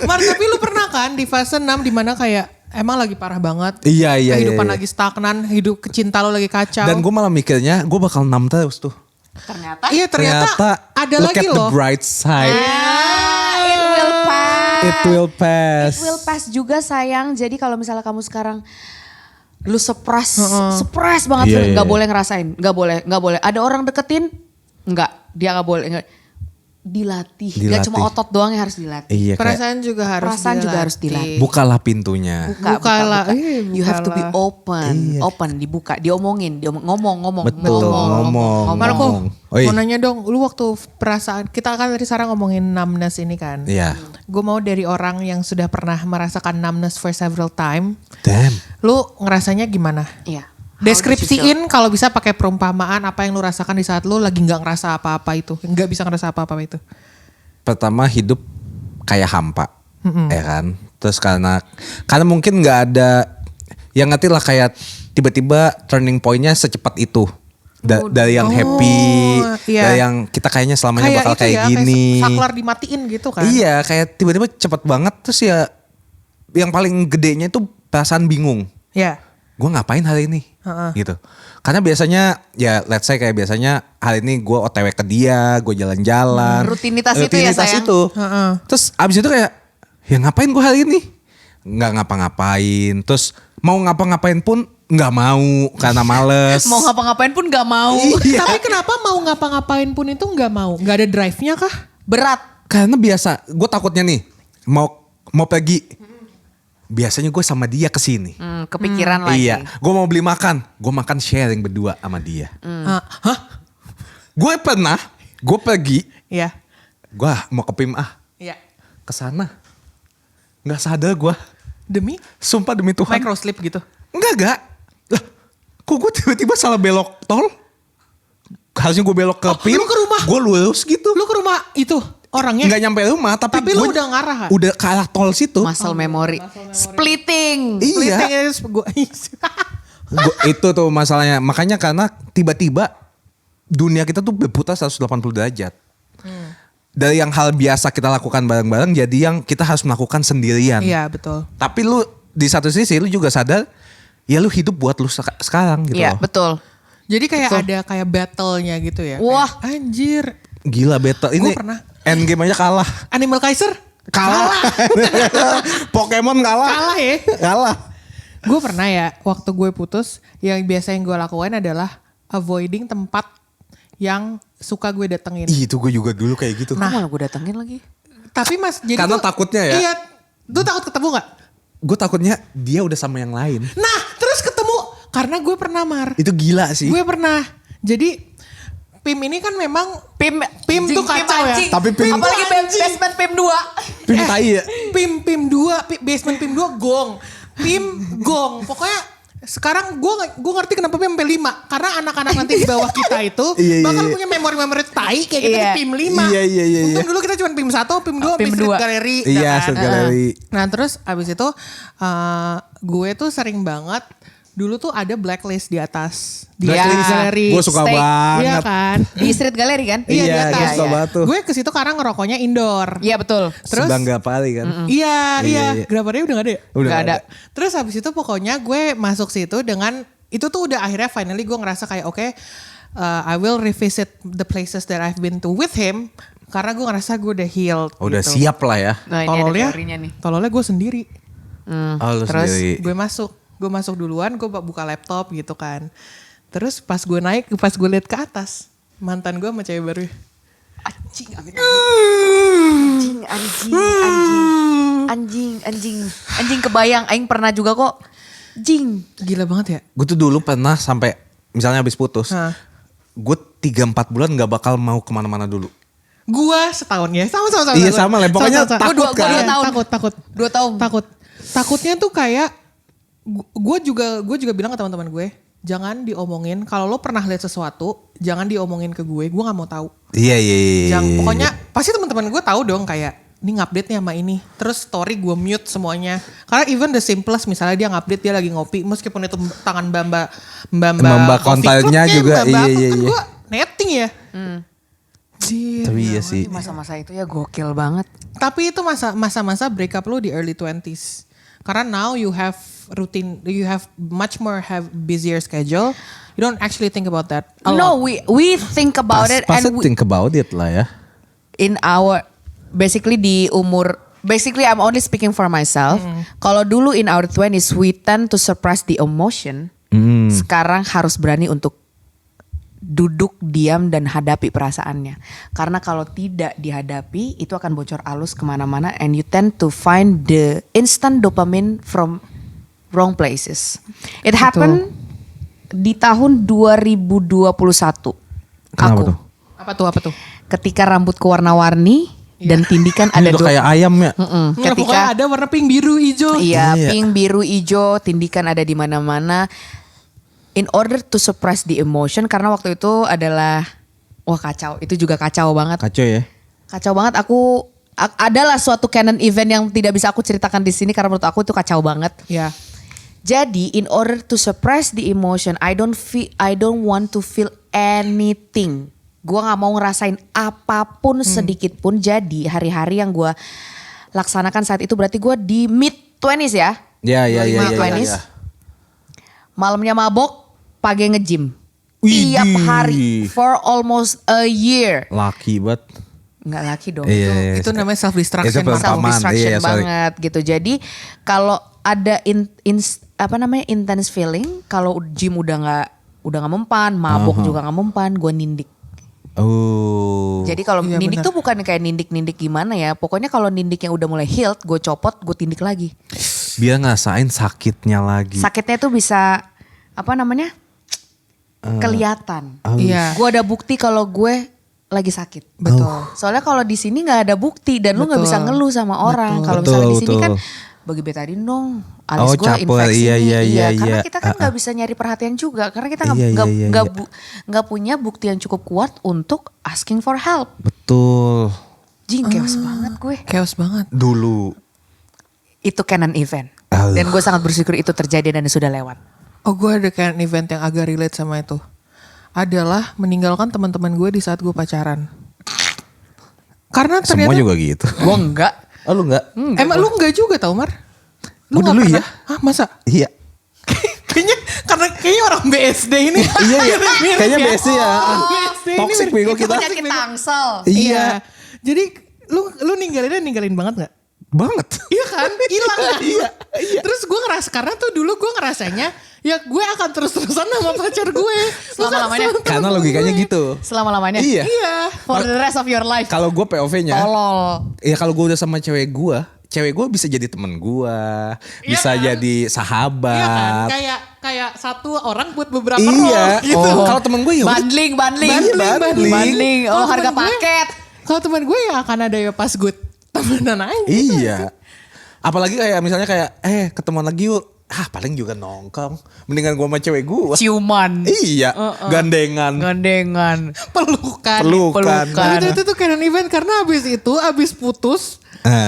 S2: Mar tapi lu pernah kan di fase 6 dimana kayak emang lagi parah banget.
S1: Iya.
S2: Kehidupan lagi stagnan, hidup cinta lo lagi kacau.
S1: Dan gue malah mikirnya gue bakal 6 terus tuh.
S3: Ternyata
S2: Iya ternyata ada
S1: look
S2: lagi
S1: at the
S2: loh.
S1: bright side.
S3: it will pass.
S1: It will pass.
S3: It will pass juga sayang. Jadi kalau misalnya kamu sekarang lu suppress banget,
S1: Iya,
S3: nggak
S1: iya.
S3: boleh ngerasain, nggak boleh. Ada orang deketin, dia nggak boleh. Dilatih. Gak cuma otot doang yang harus dilatih.
S1: Iya, kayak
S2: Perasaan juga harus dilatih.
S1: bukalah pintunya.
S2: Bukalah.
S3: You have to be
S2: bukalah.
S3: open, dibuka, diomongin, ngomong.
S1: Betul, ngomong.
S2: Marco,
S1: Oi.
S2: mau nanya dong, lu waktu perasaan, kita kan tadi sekarang ngomongin numbness ini kan.
S1: Iya.
S2: Gue mau dari orang yang sudah pernah merasakan numbness for several time,
S1: Damn.
S2: lu ngerasanya gimana?
S3: Iya.
S2: Deskripsiin kalau bisa pakai perumpamaan apa yang lu rasakan di saat lu lagi nggak ngerasa apa-apa itu, nggak bisa ngerasa apa-apa itu.
S1: Pertama hidup kayak hampa, ya kan. Terus karena mungkin nggak ada, yang ngerti lah kayak tiba-tiba turning pointnya secepat itu. Dari yang happy,
S2: iya.
S1: dari yang kita kayaknya selamanya bakal
S2: itu
S1: kayak
S2: ya,
S1: gini.
S2: kayak saklar dimatiin gitu kan.
S1: Iya, kayak tiba-tiba cepet banget. Terus ya yang paling gedenya itu perasaan bingung.
S2: Ya.
S1: Gue ngapain hari ini? Gitu. Karena biasanya ya let's say kayak biasanya hari ini gue OTW ke dia, gue jalan-jalan.
S3: Rutinitas itu ya, sayang.
S1: itu. Terus abis itu kayak ya ngapain gue hari ini? Nggak ngapa-ngapain. Terus mau ngapa-ngapain pun nggak mau karena males.
S3: Mau ngapa-ngapain pun gak mau.
S1: Iya.
S2: Tapi kenapa mau ngapa-ngapain pun itu nggak mau? Nggak ada drive-nya kah?
S3: Berat.
S1: Karena biasa, gue takutnya nih mau mau pergi. Biasanya gue sama dia kesini.
S3: Kepikiran lagi.
S1: Iya, gue mau beli makan. Gue makan sharing berdua sama dia.
S2: Hah?
S1: Gue pergi.
S2: Iya.
S1: Gue mau ke PIM
S2: Iya.
S1: kesana. Gak sadar gue.
S2: Demi
S1: Sumpah demi Tuhan.
S2: microslip gitu.
S1: Enggak. Lah, kok gue tiba-tiba salah belok tol? Harusnya gue belok ke PIM.
S2: lu ke rumah?
S1: Gue lurus gitu.
S2: Lu ke rumah itu orangnya?
S1: Nggak nyampe rumah, tapi
S2: lu
S1: gue
S2: udah ngarah.
S1: udah ke arah tol situ.
S3: Muscle memory. Splitting.
S1: Iya. Itu tuh masalahnya. Makanya karena tiba-tiba dunia kita tuh berputar 180 derajat. Dari yang hal biasa kita lakukan bareng-bareng jadi yang kita harus melakukan sendirian.
S2: Iya betul.
S1: Tapi lu di satu sisi lu juga sadar ya lu hidup buat lu sekarang gitu
S3: Iya
S1: loh.
S3: betul.
S2: Jadi kayak ada kayak battle-nya gitu ya.
S3: Wah.
S2: Kayak, anjir.
S1: Gila battle ini.
S2: Gua pernah.
S1: Endgame aja kalah.
S2: Animal Kaiser?
S1: Kalah. Pokemon kalah.
S2: Kalah ya.
S1: Kalah.
S2: Gue pernah ya waktu gue putus yang biasa yang gue lakuin adalah avoiding tempat yang suka gue datengin.
S1: Ih, itu gue juga dulu kayak gitu.
S3: Nah, malah gue datengin lagi.
S2: Tapi mas jadi
S1: Karena
S2: tuh-
S1: takutnya ya.
S2: Iya. Lu takut ketemu gak?
S1: Gue takutnya dia udah sama yang lain.
S2: Nah terus ketemu. Karena gue pernah
S1: Itu gila sih.
S2: Gue pernah. Jadi PIM ini kan memang
S3: PIM
S2: tuh kacau ya.
S1: Tapi PIM-
S3: apalagi basement PIM 2.
S1: PIM tai ya.
S2: PIM 2, basement PIM 2 gong. PIM gong. Pokoknya sekarang gue ngerti kenapa PIM sampai 5. Karena anak-anak nanti di bawah kita itu
S1: Iya,
S2: bakal
S1: iya.
S2: punya memori-memori tai kayak kita
S3: Iya.
S2: di PIM 5.
S1: Iya.
S2: Untung dulu kita cuma PIM 1, PIM 2,
S3: PIM
S2: PIM 2.
S3: 2.
S2: Galeri.
S1: Iya,
S2: kan?
S1: Street Gallery.
S2: Nah terus abis itu gue tuh sering banget dulu tuh ada blacklist di atas. Di
S3: Blacklist.
S2: galeri.
S1: Gue suka
S3: Steak.
S1: banget.
S2: Iya kan.
S3: Di Street Gallery kan?
S2: Iya, di
S1: Iya,
S2: atas.
S1: gue suka banget tuh.
S2: Gue ke situ karena ngerokoknya indoor.
S3: Iya betul.
S2: Terus
S1: Sebangga Pali kan.
S2: Iya,
S1: Iya.
S2: Grabarnya udah gak ada ya?
S1: Udah
S3: Nggak
S1: gak
S3: ada.
S2: Terus habis itu pokoknya gue masuk situ dengan, itu tuh udah akhirnya finally gue ngerasa kayak oke, I will revisit the places that I've been to with him. Karena gue ngerasa gue udah healed
S1: Udah
S2: gitu.
S1: siap lah ya.
S3: Nah ini ada teorinya nih.
S2: Tololnya gue sendiri.
S1: Oh, lu
S3: Terus
S1: sendiri.
S2: Gue masuk duluan, gue buka laptop gitu kan. Terus pas gue naik, pas gue liat ke atas, mantan gue sama cewek baru.
S3: Anjing, anjing kebayang. Aing pernah juga kok. Jing.
S2: Gila banget ya.
S1: Gue tuh dulu pernah sampai misalnya habis putus.
S2: Hah.
S1: Gue 3-4 bulan gak bakal mau kemana-mana dulu.
S2: Gue setahun ya, sama.
S1: Iya, sama lah. Pokoknya takut
S3: Gua
S1: kan.
S3: 2 tahun.
S2: Takut.
S3: 2 tahun.
S2: Takutnya tuh kayak gue juga bilang ke teman-teman gue, jangan diomongin kalau lo pernah lihat sesuatu, jangan diomongin ke gue nggak mau tahu.
S1: Iya.
S2: Pokoknya pasti teman-teman gue tahu dong kayak ini ngupdate nih sama ini. Terus story gue mute semuanya. Karena even the simplest misalnya dia ngupdate dia lagi ngopi, meskipun itu tangan Mbak
S1: Mbak
S2: Coffee
S1: kontaknya
S2: Club,
S1: juga,
S2: Mbak apa,
S1: iya.
S2: kan gue netting ya. Jir.
S1: Tapi iya sih.
S3: Masa-masa itu ya gokil banget.
S2: Tapi itu masa-masa breakup lo di early 20s. Karena now you have routine, you have much more have busier schedule. You don't actually think about that a
S3: No,
S2: lot.
S3: we think about it
S1: Pasti
S3: and
S1: think about it lah ya.
S3: in our basically di umur basically I'm only speaking for myself. Kalau dulu in our 20s we tend to suppress the emotion. Sekarang harus berani untuk duduk diam dan hadapi perasaannya. Karena kalau tidak dihadapi itu akan bocor alus kemana-mana and you tend to find the instant dopamine from wrong places. It happened di tahun 2021.
S1: Kenapa
S3: Aku
S1: tuh?
S2: Apa tuh?
S3: ketika rambutku warna-warni dan tindikan ada
S1: Ini udah kayak ayam ya.
S2: Pokoknya
S3: ketika
S2: ada warna pink, biru, hijau.
S3: iya
S1: Iya.
S3: pink, biru, hijau, tindikan ada di mana-mana. In order to suppress the emotion karena waktu itu adalah wah kacau, itu juga kacau banget.
S1: Kacau ya.
S3: Kacau banget adalah suatu canon event yang tidak bisa aku ceritakan di sini karena menurut aku itu kacau banget.
S2: Ya.
S3: Jadi in order to suppress the emotion, I don't want to feel anything. Gua nggak mau ngerasain apapun sedikit pun. Jadi hari-hari yang gua laksanakan saat itu berarti gua di mid 20s ya.
S1: Iya.
S3: 20s. Malamnya mabok, pagi nge-gym.
S1: Widih.
S3: Tiap hari for almost a year.
S1: Laki banget.
S3: Nggak laki dong.
S1: Iya.
S2: Itu namanya self
S1: Itu
S2: destruction.
S1: pelan-
S3: Self distraction
S1: Iya, sorry.
S3: banget gitu. Jadi kalau ada intense feeling, kalau gym udah nggak mempan, mabok juga nggak mempan, gue nindik.
S1: Oh.
S3: Jadi kalau
S2: Iya,
S3: nindik
S2: benar.
S3: tuh bukan kayak nindik-nindik gimana ya. Pokoknya kalau nindiknya udah mulai healed, gue copot, gue tindik lagi.
S1: Biar ngerasain sakitnya lagi.
S3: Sakitnya tuh bisa apa namanya? Kelihatan.
S2: Iya.
S3: Gue ada bukti kalau gue lagi sakit.
S2: Betul.
S3: Soalnya kalau di sini nggak ada bukti dan lu nggak
S2: Betul.
S3: bisa ngeluh sama orang.
S2: Betul.
S3: Kalau misalnya di sini
S1: Betul.
S3: kan bagi betadine dong, alis gue
S1: caper,
S3: infeksi
S1: iya,
S3: nih.
S1: iya, iya,
S3: Karena
S1: iya.
S3: kita kan nggak bisa nyari perhatian juga. Karena kita
S1: Iya, iya, iya, iya.
S3: nggak punya bukti yang cukup kuat untuk asking for help.
S1: Betul.
S3: Jing, chaos banget gue.
S2: Chaos banget.
S1: Dulu.
S3: Itu canon event.
S1: Ah.
S3: Dan gue sangat bersyukur itu terjadi dan sudah lewat.
S2: Oh, gue ada kayak event yang agak relate sama itu. Adalah meninggalkan teman-teman gue di saat gue pacaran. Karena ternyata
S1: Semua juga gitu.
S3: Gue enggak.
S1: Oh lu enggak?
S2: emang lu enggak juga tau Mar? Lu
S1: Gua
S2: nggak
S1: dulu
S2: pernah?
S1: ya.
S2: Hah, masa?
S1: Iya.
S2: kayaknya orang BSD ini.
S1: Iya ya. Kayaknya BSD ya.
S2: BSD ini
S1: Toxic bego kita.
S3: Penyakit tangsel.
S2: Iya. Jadi lu ninggalin banget nggak?
S1: Banget.
S2: Iya kan? Hilang kan?
S1: Iya.
S2: Terus gue ngerasa, karena tuh dulu gue ngerasanya ya gue akan terus-terusan sama pacar gue.
S3: Selama-lamanya.
S1: Karena logikanya gitu.
S3: Selama-lamanya.
S1: Iya.
S2: Iya.
S3: For the rest of your life.
S1: Kalau gue POV-nya.
S3: Tolol.
S1: Ya kalau gue udah sama cewek gue bisa jadi temen gue, bisa
S2: kan?
S1: jadi
S2: Iya kan?
S1: sahabat.
S2: Kayak satu orang buat beberapa
S1: Iya.
S2: role gitu.
S1: Oh. Kalau temen gue ya udah.
S3: Bundling.
S1: Bundling.
S3: Oh,
S2: Kalau
S3: harga
S2: temen gue-
S3: paket.
S2: Kalau teman gue ya akan ada ya pas gue temenan aja.
S1: Iya. Apalagi kayak misalnya kayak ketemuan lagi yuk. Paling juga nongkrong. Mendingan gue sama cewek gue.
S3: Ciuman.
S1: Iya. Gandengan.
S3: Gandengan.
S2: Pelukan.
S1: Pelukan.
S2: Tapi itu tuh kayak event karena abis putus,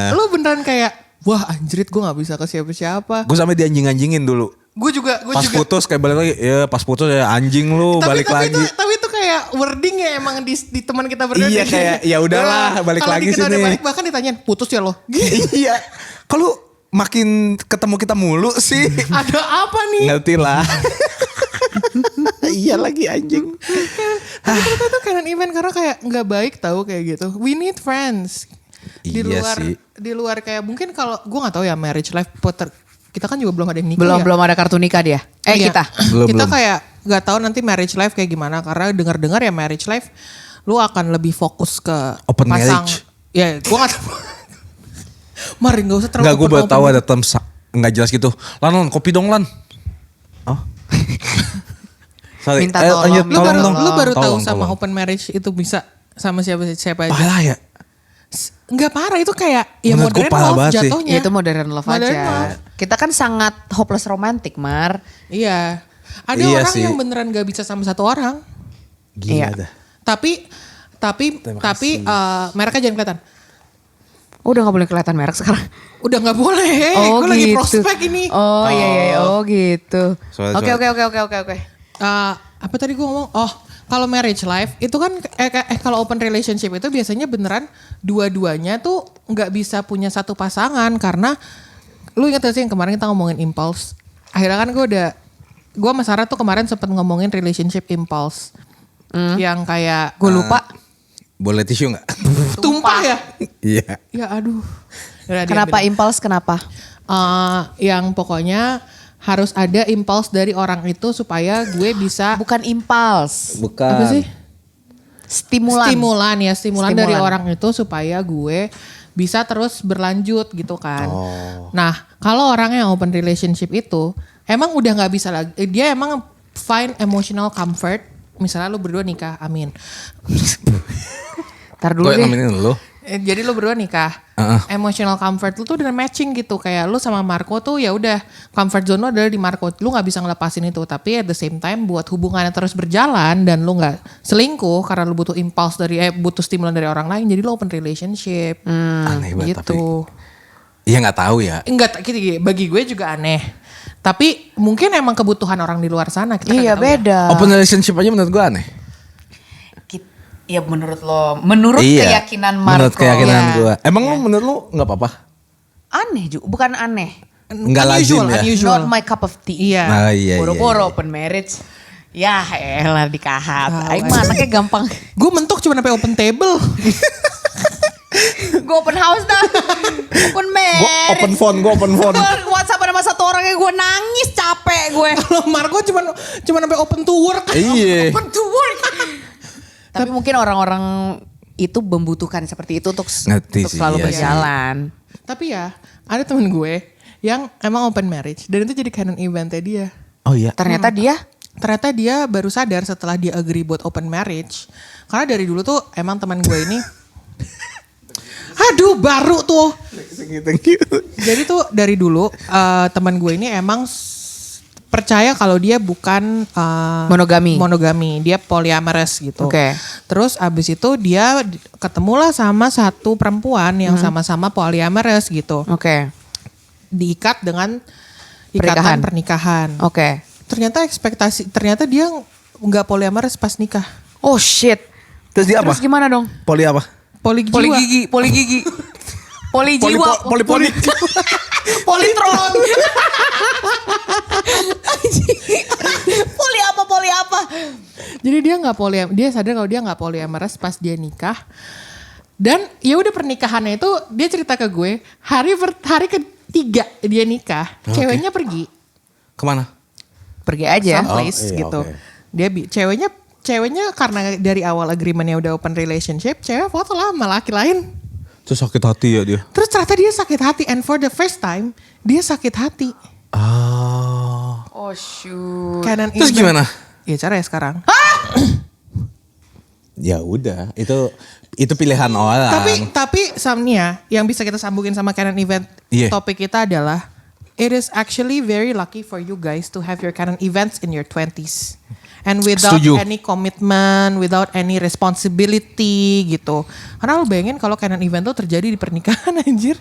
S2: lu beneran kayak, wah anjrit gue gak bisa ke siapa-siapa.
S1: Gue sampai dianjing-anjingin dulu.
S2: Gue juga.
S1: Pas putus kayak balik lagi. Ya pas putus ya anjing lu balik lagi.
S2: Tapi itu kayak wording ya emang di teman kita berdua.
S1: Iya, kayak, ya udahlah, balik
S2: kalau
S1: lagi
S2: kita udah
S1: sini.
S2: balik bahkan ditanyain putus ya lo.
S1: Iya. Kalau makin ketemu kita mulu sih.
S2: Ada apa nih?
S1: Ngerti lah. Iya lagi anjing.
S2: Tapi ternyata tuh kayak event karena kayak nggak baik tahu kayak gitu. We need friends. Di
S1: Iya
S2: luar
S1: sih.
S2: di luar kayak mungkin kalau gue nggak tahu ya marriage life kita kan juga belum ada yang nikah ya.
S3: Belum ada kartu nikah dia.
S2: Iya.
S3: Kita.
S2: Kita
S1: Belum.
S2: kayak nggak tahu nanti marriage life kayak gimana karena dengar-dengar ya marriage life lu akan lebih fokus ke
S1: Open
S2: pasang.
S1: marriage.
S2: Ya, gue nggak tahu. Mari nggak usah terlalu.
S1: Enggak, gue baru
S2: open-
S1: tahu ada term nggak jelas gitu. Lan, kopi dong Lan. Oh. Sorry.
S3: Minta tolong,
S1: lanjut,
S3: minta
S1: tolong
S3: tolong.
S1: dong.
S2: Lu baru tahu
S1: Tolong,
S2: sama
S1: tolong.
S2: open marriage itu bisa sama siapa aja.
S1: Parah ya.
S2: Enggak parah itu kayak ya
S1: Menurut gua
S2: modern
S1: parah
S2: love
S1: banget sih.
S2: jatuhnya.
S3: Ya itu modern love
S2: Modern
S3: aja.
S2: love.
S3: Kita kan sangat hopeless romantic, Mar.
S2: Iya. Ada
S1: Iya
S2: orang
S1: sih.
S2: yang beneran gak bisa sama satu orang.
S1: Gila
S3: Iya.
S1: dah.
S2: Tapi
S1: Terima kasih.
S2: mereknya jangan kelihatan.
S3: Udah gak boleh kelihatan merek sekarang.
S2: Udah nggak boleh. Gue lagi prospek ini.
S3: Oh iya, oh gitu.
S1: Sorry,
S3: Oke.
S2: Apa tadi gue ngomong? Oh, kalau marriage life itu kan kalau open relationship itu biasanya beneran dua-duanya tuh nggak bisa punya satu pasangan karena lu ingat gak sih yang kemarin kita ngomongin impulse? Akhirnya kan gue sama Sarah tuh kemarin sempet ngomongin relationship impulse. Yang kayak
S3: Gue lupa.
S1: Boleh tisu nggak?
S2: tumpah ya?
S1: Iya.
S2: Ya aduh. Yaudah,
S3: Kenapa
S2: diam.
S3: impulse kenapa?
S2: Yang pokoknya harus ada impulse dari orang itu supaya gue bisa
S3: Bukan impulse.
S1: Bukan.
S2: apa sih?
S3: Stimulan.
S2: Stimulan dari orang itu supaya gue bisa terus berlanjut gitu kan. Nah, kalau orang yang open relationship itu emang udah nggak bisa lagi. Dia emang find emotional comfort. Misalnya lu berdua nikah, amin.
S3: Ntar dulu
S1: Gue
S3: deh.
S1: nemenin lu.
S2: Jadi lu berdua nikah, emotional comfort lu tuh udah matching gitu. Kayak lu sama Marco tuh ya udah comfort zone lu adalah di Marco. Lu nggak bisa ngelepasin itu. Tapi at the same time buat hubungannya terus berjalan dan lu nggak selingkuh karena lu butuh impulse butuh stimulan dari orang lain. Jadi lu open relationship,
S1: Aneh banget tapi.
S2: gitu.
S1: Iya nggak tahu ya.
S2: Enggak, bagi gue juga aneh. Tapi mungkin emang kebutuhan orang di luar sana. Kita
S3: Iya
S2: kagak tahu ya.
S3: beda.
S1: Open relationship aja menurut gue aneh.
S3: Ya menurut lo, menurut
S1: Iya,
S3: keyakinan Marco.
S1: menurut keyakinan
S3: Iya.
S1: gue. Emang lu menurut lu nggak apa-apa?
S3: Aneh juga, bukan aneh.
S1: Nggak lazim ya?
S2: Unusual.
S3: Not my cup of tea.
S2: Iya.
S1: Nah, iya,
S3: Boro-boro
S1: iya.
S3: open marriage. Ya elah dikahat.
S2: Tahu
S3: Aing mah anaknya gampang.
S2: Gue mentok cuma sampai open table.
S3: Gue open house dah. Open marriage.
S1: Gue open phone.
S3: Gue WhatsApp sama satu orang yang gue nangis capek gue.
S2: Kalau Marco cuma sampai open to work.
S1: Iya.
S2: Open to work.
S3: Tapi mungkin orang-orang itu membutuhkan seperti itu untuk
S1: Ngerti sih,
S3: selalu
S1: iya
S3: berjalan.
S2: Tapi ya ada temen gue yang emang open marriage dan itu jadi canon eventnya dia.
S1: Oh iya.
S3: Ternyata
S2: Dia baru sadar setelah dia agree buat open marriage. Karena dari dulu tuh emang teman gue ini, aduh baru tuh. Jadi tuh dari dulu teman gue ini emang percaya kalau dia bukan monogami, dia polyamorous gitu.
S3: Oke.
S2: Terus abis itu dia ketemulah sama satu perempuan yang sama-sama polyamorous gitu.
S3: Oke.
S2: Diikat dengan ikatan pernikahan.
S3: Oke.
S2: Ternyata dia nggak polyamorous pas nikah.
S3: Oh shit.
S1: Terus dia apa?
S3: Terus gimana dong?
S1: Poli apa?
S2: Polyjiwa.
S3: Poligigi. Polijiwa.
S1: Poliponi.
S2: Polytron.
S3: Poli apa?
S2: Jadi dia sadar kalau dia nggak polyamorous pas dia nikah. Dan ya udah pernikahannya itu dia cerita ke gue hari ketiga dia nikah, ceweknya pergi
S1: Kemana?
S3: Pergi aja.
S2: someplace gitu.
S1: oke.
S2: Dia ceweknya karena dari awal agreementnya udah open relationship, cewek foto lah sama laki lain.
S1: Terus sakit hati ya dia.
S2: Terus ternyata dia sakit hati and for the first time dia sakit hati.
S3: Oh shoot.
S2: Canon
S1: Terus
S2: event.
S1: gimana?
S2: Ya cara ya sekarang.
S1: Ya udah, itu pilihan orang.
S2: Tapi Samnia yang bisa kita sambungin sama canon event topik kita adalah it is actually very lucky for you guys to have your canon events in your 20s. And without any commitment, without any responsibility gitu. Karena lu bayangin kalau canon event tuh terjadi di pernikahan anjir.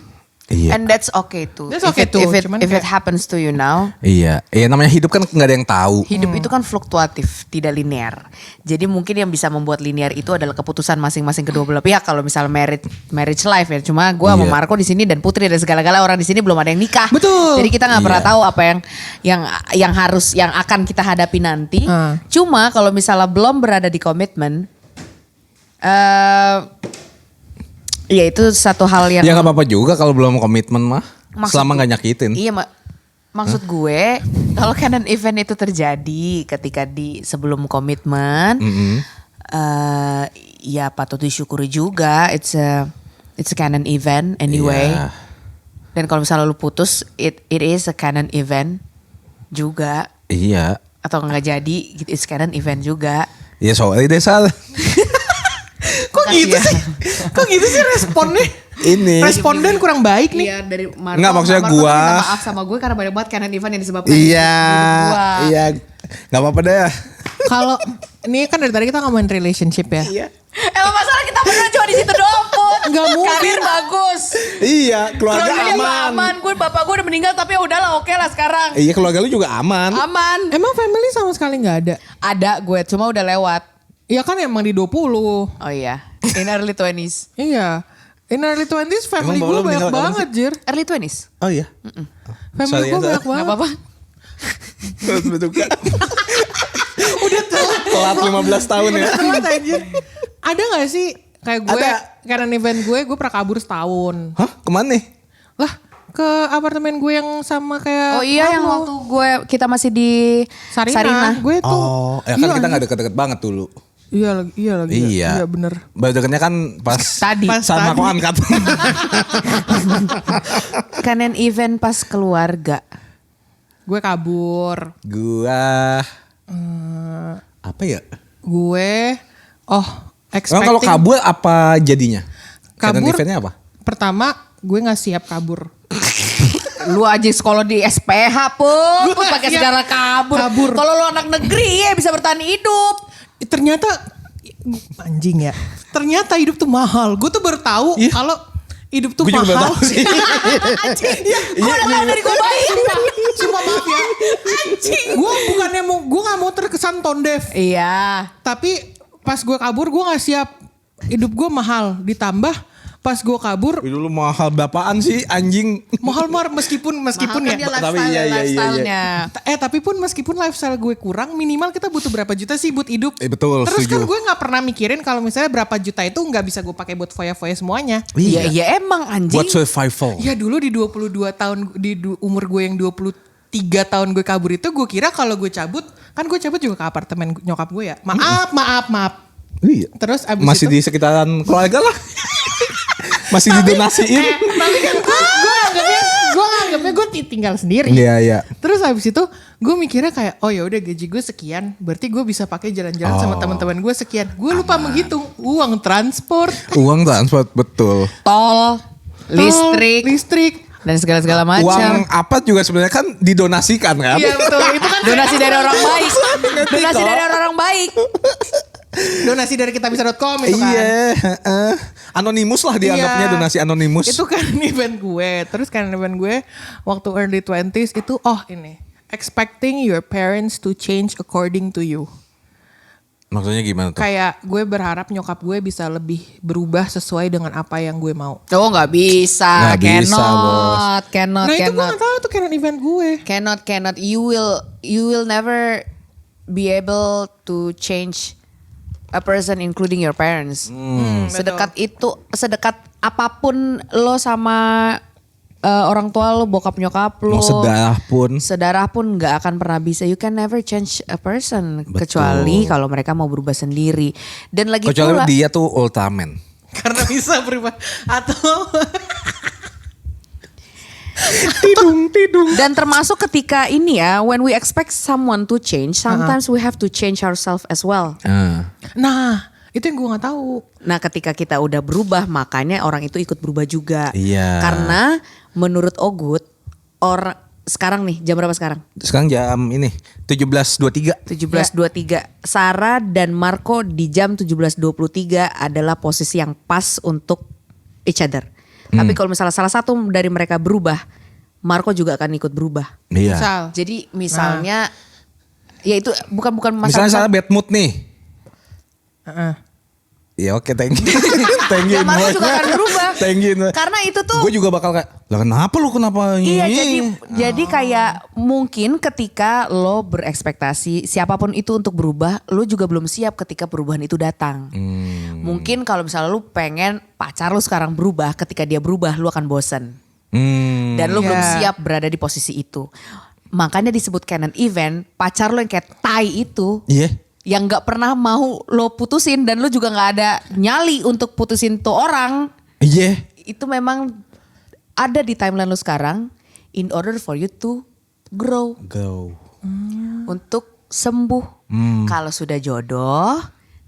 S1: Iya.
S3: And that's okay too.
S2: That's okay too,
S3: If
S2: cuman
S3: it
S2: kayak-
S3: happens to you now.
S1: Iya, namanya hidup kan nggak ada yang tahu.
S3: Hidup itu kan fluktuatif, tidak linear. Jadi mungkin yang bisa membuat linear itu adalah keputusan masing-masing kedua belah pihak. Kalau misal marriage life ya, cuma gue sama
S1: Iya.
S3: Marco di sini dan Putri dan segala-gala orang di sini belum ada yang nikah.
S2: Betul.
S3: Jadi kita nggak pernah
S1: Iya.
S3: tahu apa yang akan kita hadapi nanti. Cuma kalau misalnya belum berada di komitmen, ya itu satu hal yang.
S1: Ya nggak apa-apa juga kalau belum komitmen mah.
S3: Maksud-
S1: Selama nggak nyakitin.
S3: Iya, maksud gue kalau canon event itu terjadi ketika sebelum komitmen, ya patut disyukuri juga. It's a canon event anyway.
S1: Iya.
S3: Dan kalau misalnya lu putus, it is a canon event juga.
S1: Iya.
S3: Atau nggak jadi, it's canon event juga.
S1: Ya soalnya deh Sal.
S2: Kok gitu sih? Kok gitu sih responnya?
S1: Ini.
S2: Responden kurang baik nih.
S3: Iya dari Marco.
S1: Nggak, maksudnya
S3: Marco
S1: gua.
S3: minta maaf sama gue karena banyak banget canon event yang disebabkan.
S1: Iya.
S3: hidup gua.
S1: Iya. Nggak apa-apa deh.
S2: Kalau ini kan dari tadi kita ngomongin relationship ya.
S1: Iya.
S3: Emang masalah kita berdua cuma di situ doang, Put.
S2: Nggak mungkin.
S3: Karir bagus.
S1: Iya, keluarga
S3: Keluarganya juga
S1: aman.
S3: aman. Gue bapak gue udah meninggal tapi ya udahlah oke lah sekarang.
S1: Iya, keluarga lu juga aman.
S3: Aman.
S2: Emang family sama sekali nggak ada?
S3: Ada gue cuma udah lewat.
S2: Iya kan emang di 20.
S3: Oh iya. In early 20s.
S2: Iya. In early 20s family
S1: Emang
S2: gue
S1: bapak lu
S2: banyak
S1: meninggal kapan
S2: banget Jir.
S3: Early 20s.
S1: Oh iya.
S2: Family
S1: Sorry
S2: gue
S1: ya,
S2: banyak
S1: Sal.
S2: banget.
S3: Gak apa-apa.
S2: Udah
S1: Telat 15 tahun ya.
S2: telat anjir. Ada gak sih kayak gue,
S1: Ada.
S2: karena event gue pernah kabur setahun.
S1: Hah? Kemana nih?
S2: Lah ke apartemen gue yang sama kayak
S3: Oh iya yang
S2: kamu.
S3: waktu kita masih di
S2: Sarina. Gue tuh.
S1: Oh, ya kan
S2: iya,
S1: kita
S2: anjir.
S1: nggak deket-deket banget dulu.
S2: Iya lagi.
S1: Iya.
S2: Iya bener.
S1: Baru deketnya kan pas
S3: Tadi.
S1: sama
S2: tadi.
S1: kok angkat.
S3: canon event pas keluarga.
S2: Gue kabur.
S1: Gua apa ya?
S2: Gue
S1: Emang
S2: expecting.
S1: kalau kabur apa jadinya? Canon
S2: Kabur.
S1: eventnya apa?
S2: Pertama gue gak siap kabur.
S3: Lu aja sekolah di SPH pun
S2: Gua
S3: pakai
S2: siap
S3: segala kabur.
S2: kabur.
S3: Kalau lu anak negeri ya bisa bertahan hidup.
S2: Ternyata anjing ya. Ternyata hidup tuh mahal. Gue tuh baru tahu
S1: Iya.
S2: kalau hidup tuh
S1: Gue juga baru
S2: mahal.
S1: tahu sih.
S3: Gue udah tahu dari gue bayi.
S2: Cuma maaf ya. Gue bukannya gue gak mau terkesan tondef.
S3: Iya.
S2: Tapi pas gue kabur gue gak siap. Hidup gue mahal. Ditambah pas gue kabur
S1: Dulu mahal berapaan sih anjing?
S2: mahal meskipun
S3: Mahal kan
S2: ya.
S3: dia
S1: Tapi iya.
S3: lifestyle-nya.
S2: Tapi pun meskipun lifestyle gue kurang, minimal kita butuh berapa juta sih buat hidup.
S1: Betul,
S2: Terus kan
S1: setuju.
S2: gue nggak pernah mikirin kalau misalnya berapa juta itu nggak bisa gue pakai buat foya-foya semuanya.
S3: Iya, iya emang anjing.
S1: Buat survival.
S2: Ya dulu di 22 tahun, umur gue yang 23 tahun gue kabur itu gue kira kalau gue cabut, kan gue cabut juga ke apartemen nyokap gue ya. Maaf.
S1: Iya.
S2: Terus abis
S1: masih
S2: itu
S1: di sekitaran keluarga lah. Masih didonasiin.
S2: tapi kan gue nganggapnya gue tinggal sendiri.
S1: Iya, iya.
S2: Terus habis itu gue mikirnya kayak oh ya udah gaji gue sekian, berarti gue bisa pakai jalan-jalan sama teman-teman gue sekian. Gue lupa menghitung uang transport,
S1: Uang transport betul.
S3: Tol, listrik,
S2: listrik.
S3: dan segala-segala macam.
S1: Uang apa juga sebenarnya kan didonasikan kan?
S2: Iya betul, itu kan
S3: Donasi dari orang baik. Donasi dari orang baik.
S2: donasi dari kitabisa.com itu kan.
S1: Iya, anonimus lah dianggapnya,
S2: Iya.
S1: donasi anonimus.
S2: Itu kan event gue. Terus kan event gue waktu early 20s itu ini. Expecting your parents to change according to you.
S1: Maksudnya gimana tuh?
S2: Kayak gue berharap nyokap gue bisa lebih berubah sesuai dengan apa yang gue mau.
S3: Oh nggak bisa,
S1: Nggak bisa,
S3: cannot.
S2: Nah itu gue gak tahu tuh kayak event gue.
S3: Cannot. You will never be able to change a person including your parents. Sedekat apapun lo sama orang tua lo, bokap nyokap lo,
S1: Mau sedarah pun
S3: nggak akan pernah bisa. You can never change a person.
S1: Betul.
S3: Kecuali kalau mereka mau berubah sendiri. Dan lagi
S1: kecuali
S3: pula
S1: dia tuh Ultraman.
S2: Karena bisa berubah. Atau
S1: Tidung.
S3: dan termasuk ketika ini ya, when we expect someone to change, sometimes we have to change ourselves as well.
S2: nah itu yang gue gak tahu.
S3: Nah, ketika kita udah berubah, makanya orang itu ikut berubah juga.
S1: Iya.
S3: Karena menurut Ogut, orang sekarang nih, jam berapa sekarang?
S1: Sekarang jam ini 17.23.
S3: 17.23. Sarah dan Marco di jam 17.23 adalah posisi yang pas untuk each other. Tapi kalau misalnya salah satu dari mereka berubah, Marco juga akan ikut berubah.
S1: Iya.
S2: Misal.
S3: Jadi misalnya, ya itu bukan
S1: Misalnya salah bad mood nih. Ya oke, thank you. Thank you.
S3: Ya Marco juga akan berubah.
S1: Thank you.
S3: Karena itu tuh.
S1: Gue juga bakal kayak, lah kenapa ini?
S3: Iya, jadi kayak mungkin ketika lo berekspektasi siapapun itu untuk berubah, lo juga belum siap ketika perubahan itu datang. Mungkin kalau misalnya lo pengen pacar lo sekarang berubah, ketika dia berubah lo akan bosen. Dan lo belum siap berada di posisi itu. Makanya disebut canon event, pacar lo yang kayak tai itu.
S1: Iya.
S3: Yang gak pernah mau lo putusin dan lo juga gak ada nyali untuk putusin tuh orang.
S1: Iya.
S3: Itu memang ada di timeline lo sekarang in order for you to grow.
S1: Go.
S3: Untuk sembuh. Kalau sudah jodoh,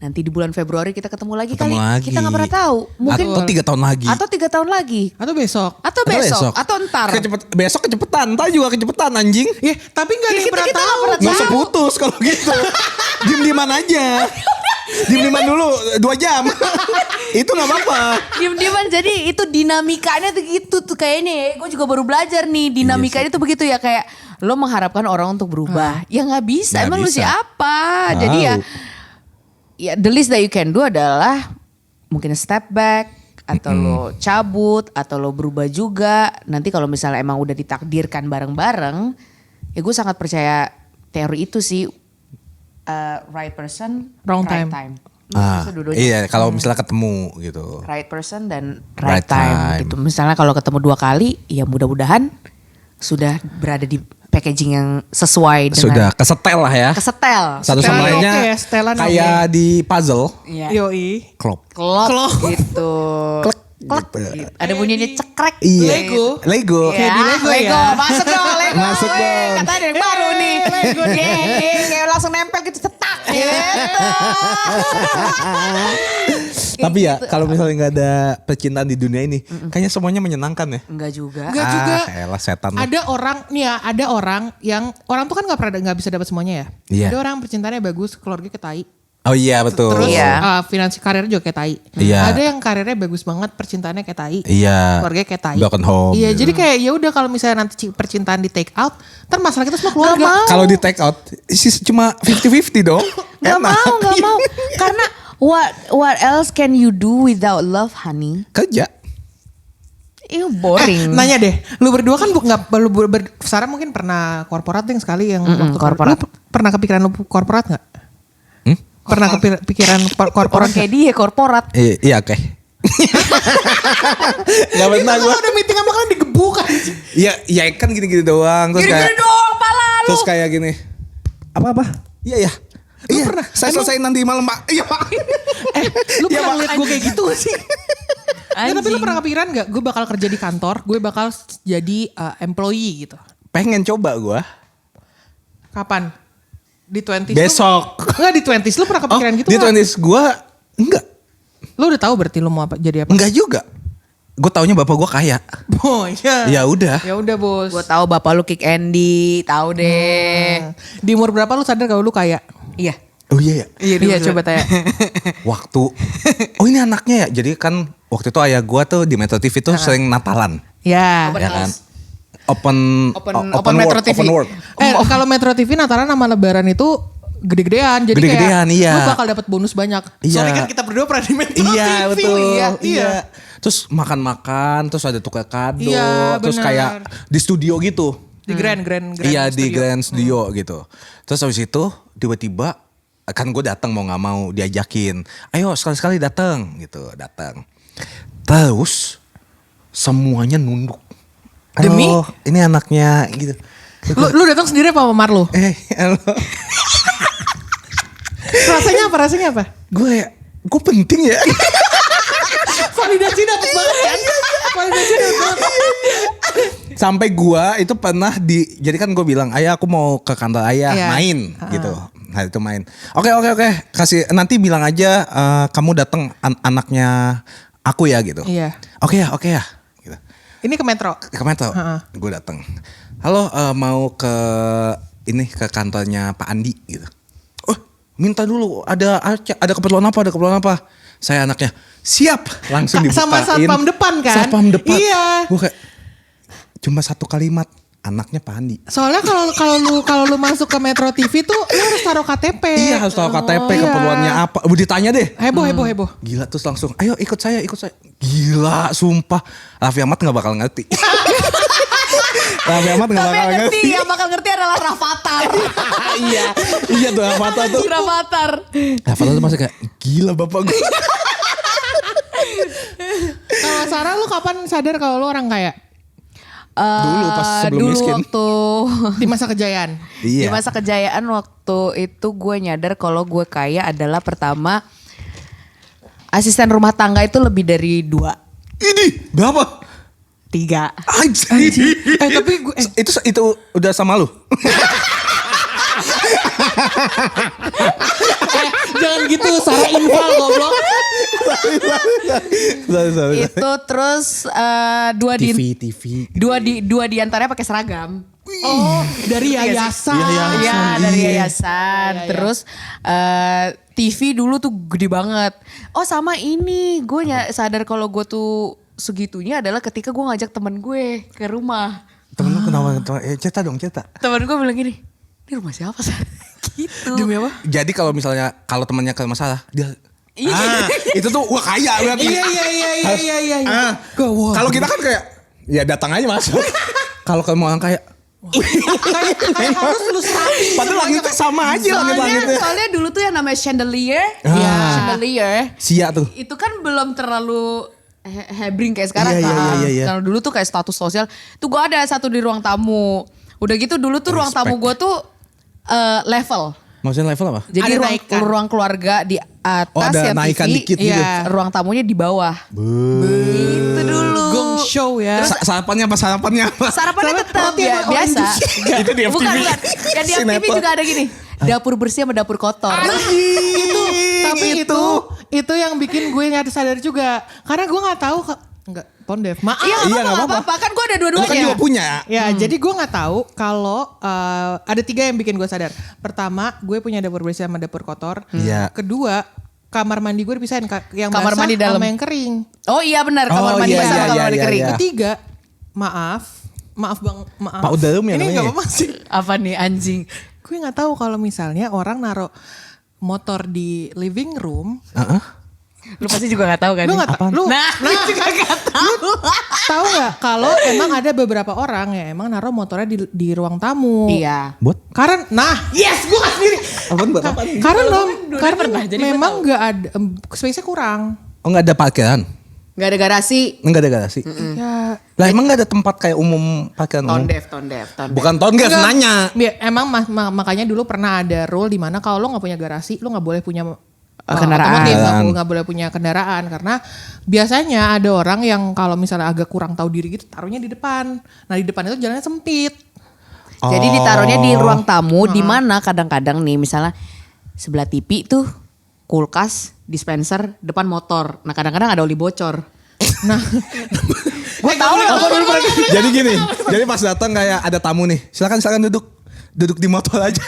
S3: nanti di bulan Februari kita ketemu lagi
S1: Ketemu
S3: kali.
S1: lagi.
S3: Kita gak pernah tahu. Mungkin
S1: Atau 3 tahun lagi.
S3: Atau 3 tahun lagi.
S2: Atau besok.
S3: Atau besok. Atau ntar.
S1: Besok kecepatan, ntar juga kecepatan anjing.
S2: Ya tapi gak ada yang
S3: Kita
S2: pernah
S3: nggak
S2: tahu.
S3: pernah
S1: Nggak usah putus kalau gitu. Diem-dieman aja. Diem-dieman dulu 2 jam. Itu gak apa-apa.
S3: Diem-dieman, jadi itu dinamikanya tuh gitu tuh kayaknya. Gue juga baru belajar nih dinamikanya tuh begitu ya, kayak lo mengharapkan orang untuk berubah. Ya gak bisa,
S1: Nggak
S3: emang lo
S1: bisa.
S3: siapa? Jadi ya the least that you can do adalah mungkin step back. Atau lo cabut, atau lo berubah juga. Nanti kalau misalnya emang udah ditakdirkan bareng-bareng, ya gue sangat percaya teori itu sih. Right person,
S2: Wrong
S3: right
S2: time.
S3: Itu dua-duanya.
S1: Iya, kalau misalnya ketemu gitu.
S3: Right person dan
S1: Right
S3: right, time.
S1: time.
S3: Gitu. Misalnya kalau ketemu 2 kali, ya mudah-mudahan sudah berada di packaging yang sesuai dengan
S1: Sudah kesetel lah ya.
S3: kesetel.
S1: Satu sama
S2: Setelan
S1: lainnya
S2: oke, setelan
S1: kayak di puzzle.
S3: Iya.
S2: Yoi.
S1: Klop.
S3: Klok gitu.
S1: Klek.
S3: Klek.
S1: Gitu.
S3: Ada bunyinya cekrek.
S1: Iya.
S2: Lego.
S1: Lego.
S2: Kayak di Lego ya.
S3: Masuk dong Lego.
S1: Masuk
S3: Weh,
S1: dong.
S3: Katanya ada yang baru nih.
S2: Lego.
S3: Kayak langsung nempel gitu cetak gitu.
S1: Tapi ya kalau misalnya nggak ada percintaan di dunia ini, kayaknya semuanya menyenangkan ya.
S3: Enggak juga.
S2: Enggak juga.
S1: Elah setan. lu.
S2: Ada orang nih ya, ada orang yang orang tuh kan nggak bisa dapat semuanya ya.
S1: Iya.
S2: Ada orang percintaannya bagus, keluarga kayak tai.
S1: Oh iya betul.
S2: Terus
S3: Iya.
S2: finansial karirnya juga kayak tai.
S1: Iya.
S2: Ada yang karirnya bagus banget, percintaannya kayak tai.
S1: Iya.
S2: Keluarganya kayak tai.
S1: Broken home.
S2: Iya,
S1: gitu.
S2: jadi kayak ya udah kalau misalnya nanti percintaan di take out, ntar masalah kita semua keluarga.
S1: Kalau di take out cuma 50-50 dong.
S3: Gak
S1: Enak.
S3: mau. Karena what else can you do without love, honey?
S1: Kerja.
S3: Itu boring.
S2: Nanya deh, lu berdua kan nggak lu Sarah mungkin pernah korporat yang sekali yang waktu
S3: korporat.
S2: Lu pernah kepikiran lu korporat nggak? Pernah kepikiran korporat?
S3: Orang kayak dia korporat.
S1: Iya oke. Gak pernah
S2: Kita
S1: gue.
S2: kalau udah meeting sama kalian digebuk kan?
S1: Iya kan gini-gini doang. Terus
S3: Gini-gini
S1: kayak
S3: dong pala lu.
S1: terus kayak gini. Apa? Iya ya. Iya, saya selesai nanti malam Pak. Iya Pak.
S2: Lu
S1: Iya,
S2: pernah
S1: Pak.
S2: ngeliat gue kayak gitu gak sih? Ya, tapi lu pernah kepikiran gak gue bakal kerja di kantor, gue bakal jadi employee gitu?
S1: Pengen coba gue.
S2: Kapan? Di 20s?
S1: Besok.
S2: Enggak di 20s, lu pernah kepikiran gitu
S1: Di
S2: gak?
S1: 20s gue enggak.
S2: Lu udah tahu berarti lu mau jadi apa?
S1: Enggak juga. Gue taunya bapak gue kaya.
S2: Oh iya.
S1: Ya udah.
S2: Ya udah bos.
S3: Gue tahu bapak lu Kick Andy, tahu deh.
S2: Di umur berapa lu sadar kalau lu kaya?
S3: Iya.
S1: Oh iya ya.
S2: Iya coba tanya.
S1: Waktu. Oh ini anaknya ya. Jadi kan waktu itu ayah gue tuh di Metro TV tuh sering Natalan.
S2: Ya.
S3: Open
S1: Ya kan.
S3: house.
S1: Open
S3: Metro
S1: work,
S3: TV.
S1: Open work.
S2: Kalau Metro TV Natalan sama Lebaran itu gede-gedean. Jadi
S1: Gede-gedean,
S2: kayak
S1: iya.
S2: lu bakal dapat bonus banyak.
S1: Iya.
S2: Soalnya kan kita berdua pernah di Metro
S1: Iya
S2: TV.
S1: betul.
S2: Iya.
S1: Terus makan-makan, terus ada tukar kado,
S2: Iya,
S1: terus
S2: benar.
S1: kayak di studio gitu.
S2: Di Grand
S1: Iya di
S2: Studio.
S1: Grand Studio gitu. Terus habis itu tiba-tiba kan gue datang mau nggak mau diajakin, ayo sekali-sekali datang gitu, datang. Terus semuanya nunduk.
S2: Demi?
S1: Halo, ini anaknya gitu.
S2: Lu datang sendiri apa sama Marlo?
S1: Halo.
S2: Rasanya apa?
S1: Gue penting ya.
S2: Validasi dapet banget kan? Validasi dapet banget.
S1: Sampai gua itu pernah jadi kan gue bilang, ayah aku mau ke kantor ayah
S2: Iya.
S1: main gitu. Nah itu main. Oke. Kasih nanti bilang aja kamu datang anaknya aku ya gitu.
S2: Iya.
S1: Oke ya. Gitu.
S2: Ini ke Metro.
S1: Ke Metro. Gue datang. Halo mau ke kantornya Pak Andi gitu. Oh minta dulu ada keperluan apa? Saya anaknya siap langsung dibukain.
S2: Sama satpam depan kan?
S1: Satpam depan.
S2: Iya.
S1: Gue kayak cuma satu kalimat, anaknya Pak Andi.
S2: Soalnya kalau lu masuk ke Metro TV tuh lu harus taruh KTP.
S1: Iya harus tahu KTP
S2: Iya.
S1: keperluannya apa. Udah ditanya deh.
S2: Heboh.
S1: Gila terus langsung ayo ikut saya. Gila sumpah. Raffi Ahmad gak bakal ngerti. Raffi Ahmad gak
S3: Tapi
S1: bakal
S3: yang
S1: ngerti.
S3: yang bakal ngerti adalah Rafathar.
S1: Iya tuh Rafathar tuh.
S3: Rafathar.
S1: Rafathar tuh masih kayak gila bapak gue.
S2: Kalau Sarah lu kapan sadar kalau lu orang kaya?
S1: Dulu pas sebelum
S3: dulu
S1: miskin.
S3: waktu
S2: Di masa kejayaan.
S3: di
S1: Iya.
S3: masa kejayaan waktu itu gue nyadar kalau gue kaya adalah pertama asisten rumah tangga itu lebih dari 2.
S1: Ini berapa?
S3: 3.
S1: Anjir.
S2: Tapi gue
S1: Itu udah sama lu?
S2: jangan gitu Sarah infal goblok.
S1: Sorry.
S3: Itu terus
S1: TV.
S3: dua di antaranya pakai seragam.
S2: Oh, dari yayasan.
S3: Iya dari
S1: Iya.
S3: yayasan. Terus TV dulu tuh gede banget. Oh sama ini gue sadar kalau gue tuh segitunya adalah ketika gue ngajak temen gue ke rumah.
S1: Temen lu kenapa? Cerita dong.
S3: Temen gue bilang gini, ini rumah siapa sih? Gitu.
S2: Demi apa?
S1: Jadi kalau temannya ke masalah dia
S3: Iya.
S1: itu tuh wah kaya berarti.
S2: Iya.
S1: Kalau kita kan kayak ya datang aja masuk. Kalau kamu orang kaya
S2: Kayak harus lu serapi.
S1: padahal langitnya sama aja langit-langitnya.
S3: Soalnya dulu tuh yang namanya chandelier. Chandelier.
S1: Sia tuh.
S3: Itu kan belum terlalu hebring kayak sekarang
S1: Iya,
S3: kan.
S1: iya.
S3: Kalau dulu tuh kayak status sosial. Tuh gue ada satu di ruang tamu. Udah gitu dulu tuh ruang tamu gue tuh level.
S1: Maksudnya level apa?
S3: Jadi
S2: Ada
S3: ruang,
S2: naikan.
S3: ruang keluarga di atas
S1: Oh, ada
S3: yang
S1: naikan
S3: TV,
S1: dikit gitu.
S2: Iya.
S3: ruang tamunya di bawah. Itu dulu.
S2: Gong show ya.
S1: Sarapannya apa?
S3: Sarapannya tetap
S2: roti apa
S3: biasa.
S1: Itu di FTV.
S3: Bukan. Ya di FTV
S1: Sinetron.
S3: juga ada gini. Dapur bersih sama dapur kotor.
S2: Itu yang bikin gue nyadar sadar juga. Karena gue nggak tahu nggak Pondef. Maaf.
S3: Iya
S1: Iya,
S3: nggak
S1: nggak
S3: apa-apa. Kan gue ada
S1: Lu kan
S3: dua-duanya.
S1: juga punya.
S2: Ya, jadi gue nggak tahu kalau ada 3 yang bikin gue sadar. Pertama, gue punya dapur bersih sama dapur kotor.
S1: Iya.
S2: Kedua, kamar mandi gue dipisahin yang
S3: Kamar
S2: basah
S3: mandi dalam.
S2: sama yang kering.
S3: Oh iya benar. Kamar
S1: Oh,
S3: mandi
S1: iya,
S3: basah sama
S1: iya,
S3: kamar mandi
S1: iya,
S3: kering.
S1: iya.
S2: Ketiga, maaf bang, maaf.
S1: Pak Udarum ya
S2: Ini
S1: namanya
S2: nggak
S1: ya?
S2: apa-apa sih.
S3: Apa nih anjing?
S2: Gue nggak tahu kalau misalnya orang naruh motor di living room.
S3: Lu pasti juga gak tahu kan?
S2: Lu nggak tahu. Lu
S3: Nah, juga gak tahu.
S2: tahu nggak kalau emang ada beberapa orang ya emang naruh motornya di ruang tamu.
S3: Iya.
S1: Buat?
S2: Karena yes gue nggak sendiri.
S1: Apaan buat apa?
S2: Karena
S3: Dua-duanya
S2: karena
S3: pernah, jadi gue
S2: memang
S3: tahu.
S2: nggak ada space-nya kurang.
S1: Oh nggak ada parkiran?
S3: Gak ada garasi.
S1: Enggak ada garasi.
S2: Ya,
S1: Lah emang gak ada tempat kayak umum parkiran umum?
S3: Tone deaf.
S1: Bukan tone deaf,
S2: enggak.
S1: nanya.
S2: Emang makanya dulu pernah ada rule di mana kalau lo nggak punya garasi, lo nggak boleh punya
S3: Kendaraan.
S2: otomotif, nggak boleh punya kendaraan karena biasanya ada orang yang kalau misalnya agak kurang tahu diri gitu taruhnya di depan. Nah di depan itu jalannya sempit.
S3: Jadi ditaruhnya di ruang tamu di mana kadang-kadang nih misalnya sebelah TV tuh kulkas, dispenser, depan motor. Nah kadang-kadang ada oli bocor.
S2: Nah,
S3: Gue tahu lah.
S1: Jadi gini, jadi pas datang kayak ada tamu nih, silakan duduk di motor aja.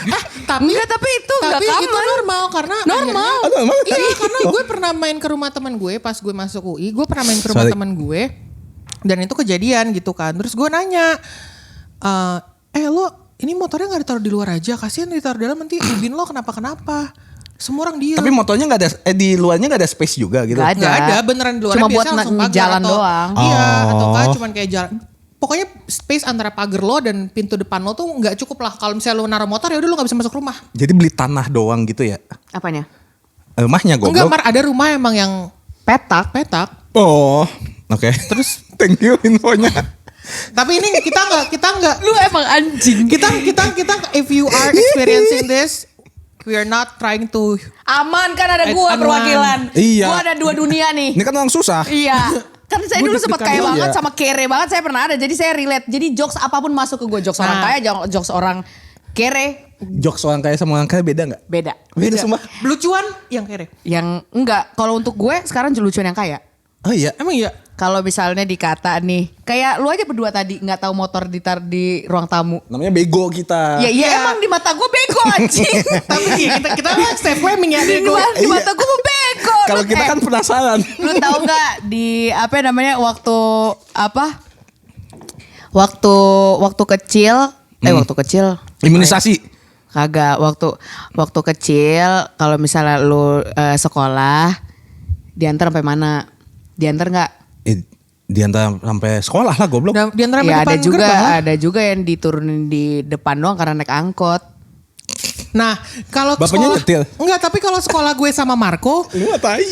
S2: tapi
S3: itu nggak
S2: itu
S3: aman.
S2: normal karena
S3: Normal.
S2: Iya karena gue pernah main ke rumah teman gue pas gue masuk UI, gue pernah main ke rumah
S1: Sorry.
S2: teman gue dan itu kejadian gitu kan. Terus gue nanya, lo ini motornya nggak ditaruh di luar aja, kasihan ditaruh di dalam nanti ibin lo kenapa? Semua orang diem.
S1: Tapi motornya nggak ada, di luarnya nggak ada space juga gitu.
S3: Nggak
S2: Nggak ada beneran di luarnya
S3: Cuma buat
S2: biasa langsung pagar
S3: jalan
S2: atau,
S3: doang.
S2: Iya atau kan
S1: Oh.
S2: cuman kayak jalan. Pokoknya space antara pagar lo dan pintu depan lo tuh nggak cukup lah. Kalau misalnya lo naruh motor ya udah lo nggak bisa masuk rumah.
S1: Jadi beli tanah doang gitu ya?
S3: Apanya?
S1: Rumahnya
S2: Enggak,
S1: goblok.
S2: Mar, ada rumah emang yang
S3: Petak.
S1: Oh, oke. Terus thank you infonya.
S2: tapi ini kita nggak
S3: Lu emang anjing.
S2: kita if you are experiencing this, we are not trying to.
S3: Aman kan ada gua
S2: Aman.
S3: perwakilan.
S1: Iya.
S3: Gua ada 2 dunia nih.
S1: Ini kan orang susah.
S3: Iya. Kan saya
S2: Gua
S3: dulu sempat
S2: deg-degan
S3: kaya
S2: juga.
S3: banget sama kere banget. Saya pernah ada. Jadi saya relate. Jadi jokes apapun masuk ke gue. Jokes orang
S2: Nah.
S3: kaya, jokes orang kere.
S1: Jokes orang kaya sama orang kaya beda nggak?
S3: Beda.
S1: Beda semua.
S2: Lucuan yang kere.
S3: Yang enggak. Kalau untuk gue sekarang lucuan yang kaya.
S1: Oh iya.
S2: Emang iya.
S3: Kalau misalnya dikata nih. Kayak lu aja berdua tadi nggak tahu motor ditaruh di ruang tamu.
S1: Namanya bego kita.
S3: Ya iya
S2: Iya.
S3: emang di mata gue bego anjing.
S2: Tapi ya, kita safe framing ya.
S3: di mata gue bego.
S1: Kalau kita kan penasaran.
S3: Lu tahu nggak di apa namanya waktu apa? Waktu kecil, waktu kecil
S1: Imunisasi.
S3: kagak waktu kecil kalau misalnya lu sekolah diantar sampai mana? Diantar nggak?
S1: Diantar sampai sekolah lah goblok.
S2: Di antara
S3: Ya
S2: depan gerbang lah.
S3: ada juga yang diturunin di depan doang karena naik angkot.
S2: Nah, kalau
S1: Bapaknya
S2: sekolah
S1: nyetil?
S2: enggak, tapi kalau sekolah gue sama Marco,
S1: Lu nggak tai.